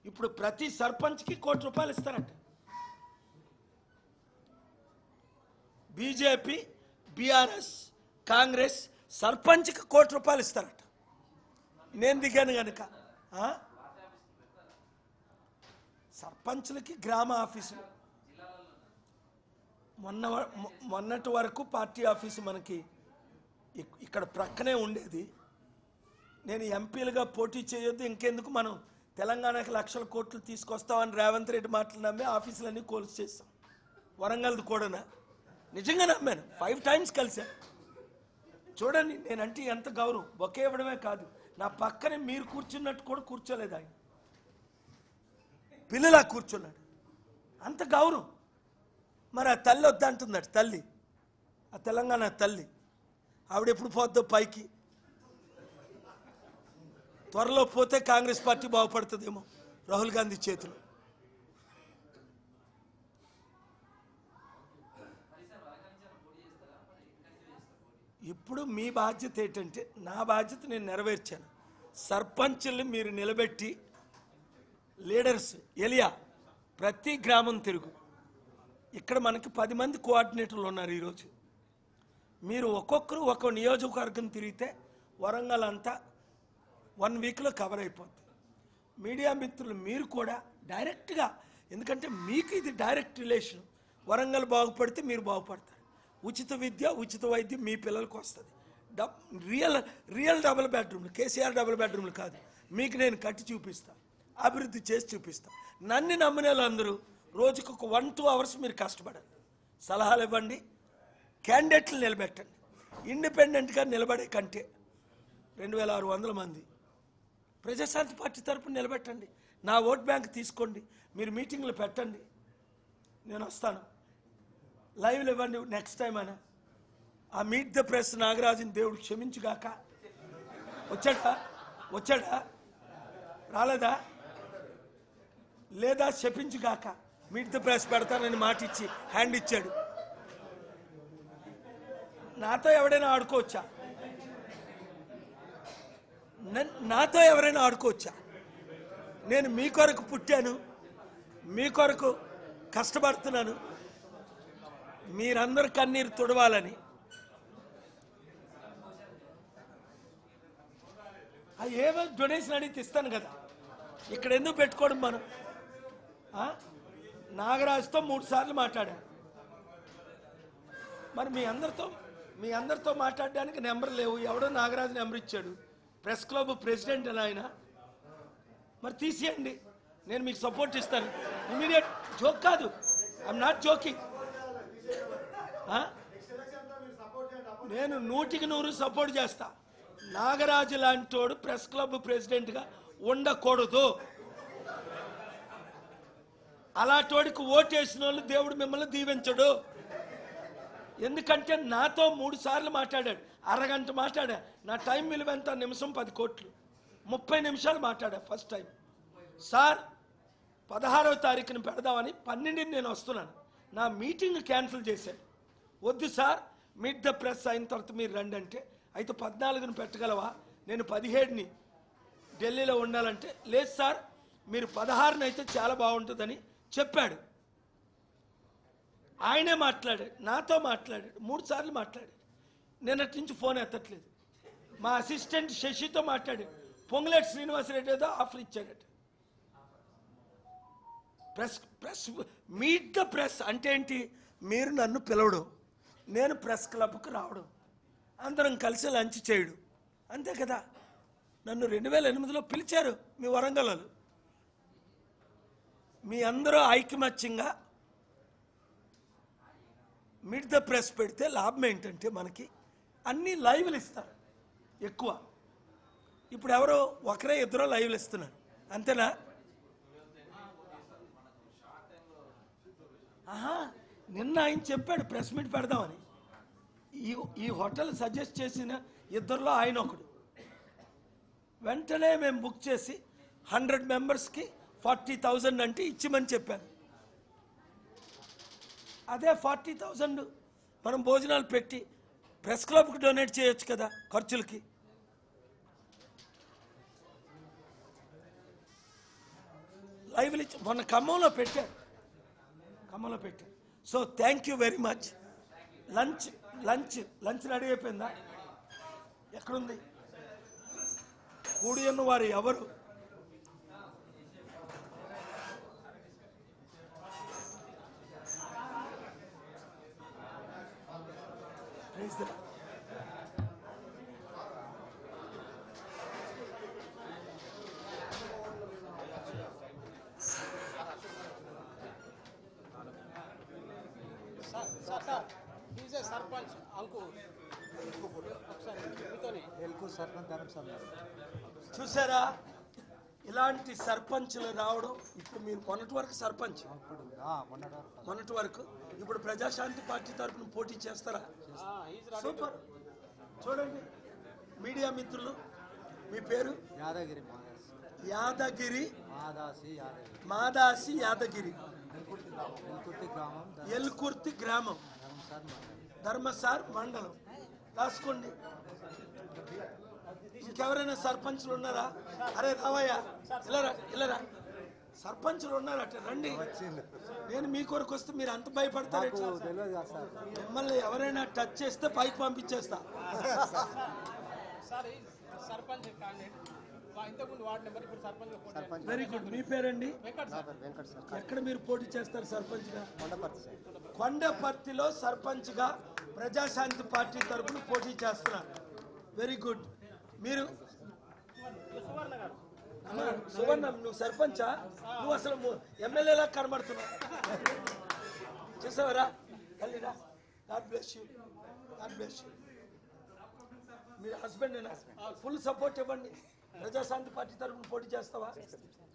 ఇప్పుడు ప్రతి సర్పంచ్కి ₹1,00,00,000 ఇస్తారట. బీజేపీ, బీఆర్ఎస్, కాంగ్రెస్ సర్పంచ్కి ₹1,00,00,000 ఇస్తారట. నేను దిగాను కనుక సర్పంచ్లకి గ్రామ ఆఫీసులు మొన్నటి వరకు పార్టీ ఆఫీసు మనకి ఇక్కడ ప్రక్కనే ఉండేది. నేను ఎంపీలుగా పోటీ చేయొద్దు, ఇంకెందుకు మనం తెలంగాణకి లక్షల కోట్లు తీసుకొస్తామని రేవంత్ రెడ్డి మాటలు నమ్మి ఆఫీసులన్నీ కోల్స్ చేస్తాం. వరంగల్ది కూడా నిజంగా నమ్మాను. 5 టైమ్స్ కలిశాను. చూడండి నేనంటే ఎంత గౌరవం. ఒకే ఇవ్వడమే కాదు, నా పక్కనే మీరు కూర్చున్నట్టు కూడా కూర్చోలేదు ఆయన. పిల్లలా కూర్చున్నాడు. అంత గౌరవం. మరి ఆ తల్లి వద్దంటున్నాడు. తల్లి, ఆ తెలంగాణ తల్లి, ఆవిడ ఎప్పుడు పోద్దో పైకి. త్వరలో పోతే కాంగ్రెస్ పార్టీ బాగుపడుతుందేమో రాహుల్ గాంధీ చేతిలో. ఇప్పుడు మీ బాధ్యత ఏంటంటే, నా బాధ్యత నేను నెరవేర్చాను. సర్పంచుల్ని మీరు నిలబెట్టి లీడర్స్ ఏలియా ప్రతి గ్రామం తిరుగు. ఇక్కడ మనకి 10 మంది కోఆర్డినేటర్లు ఉన్నారు ఈరోజు. మీరు ఒక్కొక్కరు ఒక్కో నియోజకవర్గం తిరిగితే వరంగల్ అంతా 1 వీక్లో కవర్ అయిపోతుంది. మీడియా మిత్రులు మీరు కూడా డైరెక్ట్గా, ఎందుకంటే మీకు ఇది డైరెక్ట్ రిలేషన్. వరంగల్ బాగుపడితే మీరు బాగుపడతారు. ఉచిత విద్య, ఉచిత వైద్యం మీ పిల్లలకు వస్తుంది. రియల్ డబుల్ బెడ్రూమ్లు, కేసీఆర్ డబుల్ బెడ్రూమ్లు కాదు, మీకు నేను కట్టి చూపిస్తాను, అభివృద్ధి చేసి చూపిస్తాను. నన్ను నమ్మిన వాళ్ళందరూ రోజుకు ఒక 1-2 అవర్స్ మీరు కష్టపడండి, సలహాలు ఇవ్వండి, క్యాండిడేట్లు నిలబెట్టండి. ఇండిపెండెంట్గా నిలబడే కంటే 2600 మంది ప్రజాశాంతి పార్టీ తరపున నిలబెట్టండి. నా ఓట్ బ్యాంక్ తీసుకోండి, మీరు మీటింగ్లు పెట్టండి, నేను వస్తాను. లైవ్లు ఇవ్వండి నెక్స్ట్ టైం అయినా. ఆ మీట్ ద ప్రెస్ నాగరాజుని దేవుడు క్షమించుగాక. వచ్చాడా రాలేదా? లేదా శపించుగాక. మీట్ ద ప్రెస్ పెడతానని మాట ఇచ్చి హ్యాండ్ ఇచ్చాడు. నాతో ఎవడైనా ఆడుకోవచ్చా? నాతో ఎవరైనా ఆడుకోవచ్చా? నేను మీ కొరకు పుట్టాను, మీ కొరకు కష్టపడుతున్నాను, మీరందరూ కన్నీరు తుడవాలని. ఏమో డొనేషన్ అడిగితే ఇస్తాను కదా. ఇక్కడ ఎందుకు పెట్టుకోవడం మనం? నాగరాజుతో 3 సార్లు మాట్లాడాను. మరి మీ అందరితో మాట్లాడడానికి నెంబర్ లేవు. ఎవడో నాగరాజు నెంబర్ ఇచ్చాడు, ప్రెస్ క్లబ్ ప్రెసిడెంట్ అని ఆయన. మరి తీసేయండి, నేను మీకు సపోర్ట్ ఇస్తాను. ఇమీడియట్. జోక్ కాదు, ఐఎమ్ నాట్ జోకింగ్. నేను 100% సపోర్ట్ చేస్తా. నాగరాజు లాంటి వాడు ప్రెస్ క్లబ్ ప్రెసిడెంట్గా ఉండకూడదు. అలాంటోడికి ఓటేసిన వాళ్ళు దేవుడు మిమ్మల్ని దీవించడు. ఎందుకంటే నాతో 3 సార్లు మాట్లాడాడు, అరగంట మాట్లాడా. నా టైం విలువ ఎంత? నిమిషం 10 కోట్లు, 30 నిమిషాలు మాట్లాడా ఫస్ట్ టైం. సార్ 16వ తారీఖున పెడదామని 12ని నేను వస్తున్నాను, నా మీటింగ్ క్యాన్సిల్ చేశాడు. వద్దు సార్, మీట్ ద ప్రెస్ అయిన తర్వాత మీరు రండి అంటే, అయితే 14ని పెట్టగలవా, నేను 17ని ఢిల్లీలో ఉండాలంటే, లేదు సార్ మీరు 16ని అయితే చాలా బాగుంటుందని చెప్పాడు. ఆయనే మాట్లాడాడు, నాతో మాట్లాడాడు, 3 సార్లు మాట్లాడాడు. నిన్నటి నుంచి ఫోన్ ఎత్తట్లేదు. మా అసిస్టెంట్ శశితో మాట్లాడాడు, పొంగులేటి శ్రీనివాసరెడ్డి ఏదో ఆఫర్ ఇచ్చాడట. ప్రెస్ మీట్ ద ప్రెస్ అంటే ఏంటి? మీరు నన్ను పిలవడం, నేను ప్రెస్ క్లబ్కు రావడం, అందరం కలిసి లంచ్ చేయడం, అంతే కదా. నన్ను 2008లో పిలిచారు మీ వరంగల్ వాళ్ళు. మీ అందరూ ఐకమత్యంగా మీట్ ద ప్రెస్ పెడితే లాభం ఏంటంటే మనకి అన్ని లైవ్లు ఇస్తారు ఎక్కువ. ఇప్పుడు ఎవరో ఒకరే ఇద్దరో లైవ్లు ఇస్తున్నారు, అంతేనా? నిన్న ఆయన చెప్పాడు ప్రెస్ మీట్ పెడదామని. ఈ హోటల్ సజెస్ట్ చేసిన ఇద్దరిలో ఆయన ఒకడు. వెంటనే మేము బుక్ చేసి 100 మెంబర్స్కి 40,000 అంటే ఇచ్చిమని చెప్పాను. అదే 40,000 మనం భోజనాలు పెట్టి ప్రెస్ క్లబ్కి డొనేట్ చేయొచ్చు కదా ఖర్చులకి. లైవ్లు ఇచ్చి మొన్న ఖమ్మంలో పెట్టారు. So thank you very much. Lunch ready అయిపోయిందా? ఎక్కడుంది? కూడి ఉన్న వారు ఎవరు? సర్పంచ్ అంకు చూసారా ఇలాంటి సర్పంచ్లు రావడం? ఇప్పుడు మీరు మొన్నటి వరకు సర్పంచ్, మొన్నటి వరకు, ఇప్పుడు ప్రజాశాంతి పార్టీ తరఫున పోటీ చేస్తారా? సూపర్. చూడండి మీడియా మిత్రులు, మీ పేరు? యాదగిరి మాదాసి యాదగిరి, ఎల్కుర్తి గ్రామం, ధర్మసార్ మండలం. రాసుకోండి. ఇంకెవరైనా సర్పంచ్లు ఉన్నారా? అరే రావయ్యా, ఇలారా సర్పంచ్లు ఉన్నారట, రండి. నేను మీ కొరకు వస్తే మీరు అంత భయపడతారు. మిమ్మల్ని ఎవరైనా టచ్ చేస్తే పైకి పంపించేస్తా. Very good. మీ పేరండి? ఎక్కడ మీరు పోటీ చేస్తారు సర్పంచ్ గా? కొండపర్తిలో సర్పంచ్ గా ప్రజాశాంతి పార్టీ తరఫున పోటీ చేస్తున్నారు. Very good. మీరు సువర్ణ, నువ్వు సర్పంచా? నువ్వు అసలు ఎమ్మెల్యేలా కనబడుతున్నావు. చేసావరా? తల్లిరా, god bless you, god bless you. మీరు హస్బెండ్ ఫుల్ సపోర్ట్ ఇవ్వండి. ప్రజాశాంతి పార్టీ తరఫున పోటీ చేస్తావా?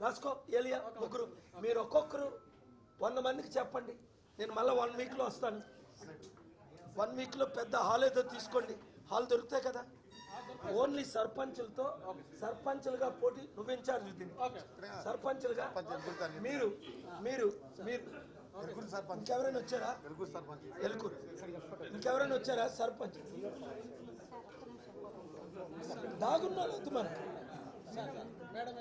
రాసుకో. ఏలియా ముగ్గురు, మీరు ఒక్కొక్కరు 100 మందికి చెప్పండి. నేను మళ్ళీ 1 వీక్లో వస్తాను. 1 వీక్లో పెద్ద హాల్ ఏదో తీసుకోండి. హాల్ దొరుకుతాయి కదా. ఓన్లీ సర్పంచులతో, సర్పంచులుగా పోటీ. నువ్వు ఇన్ఛార్జ్ దీన్ని, సర్పంచులుగా మీరు మీరు మీరు ఇంకెవరైనా వచ్చారా? ఎలుకూరు ఇంకెవరైనా వచ్చారా సర్పంచ్? దాగున్నా లేదు మనకి.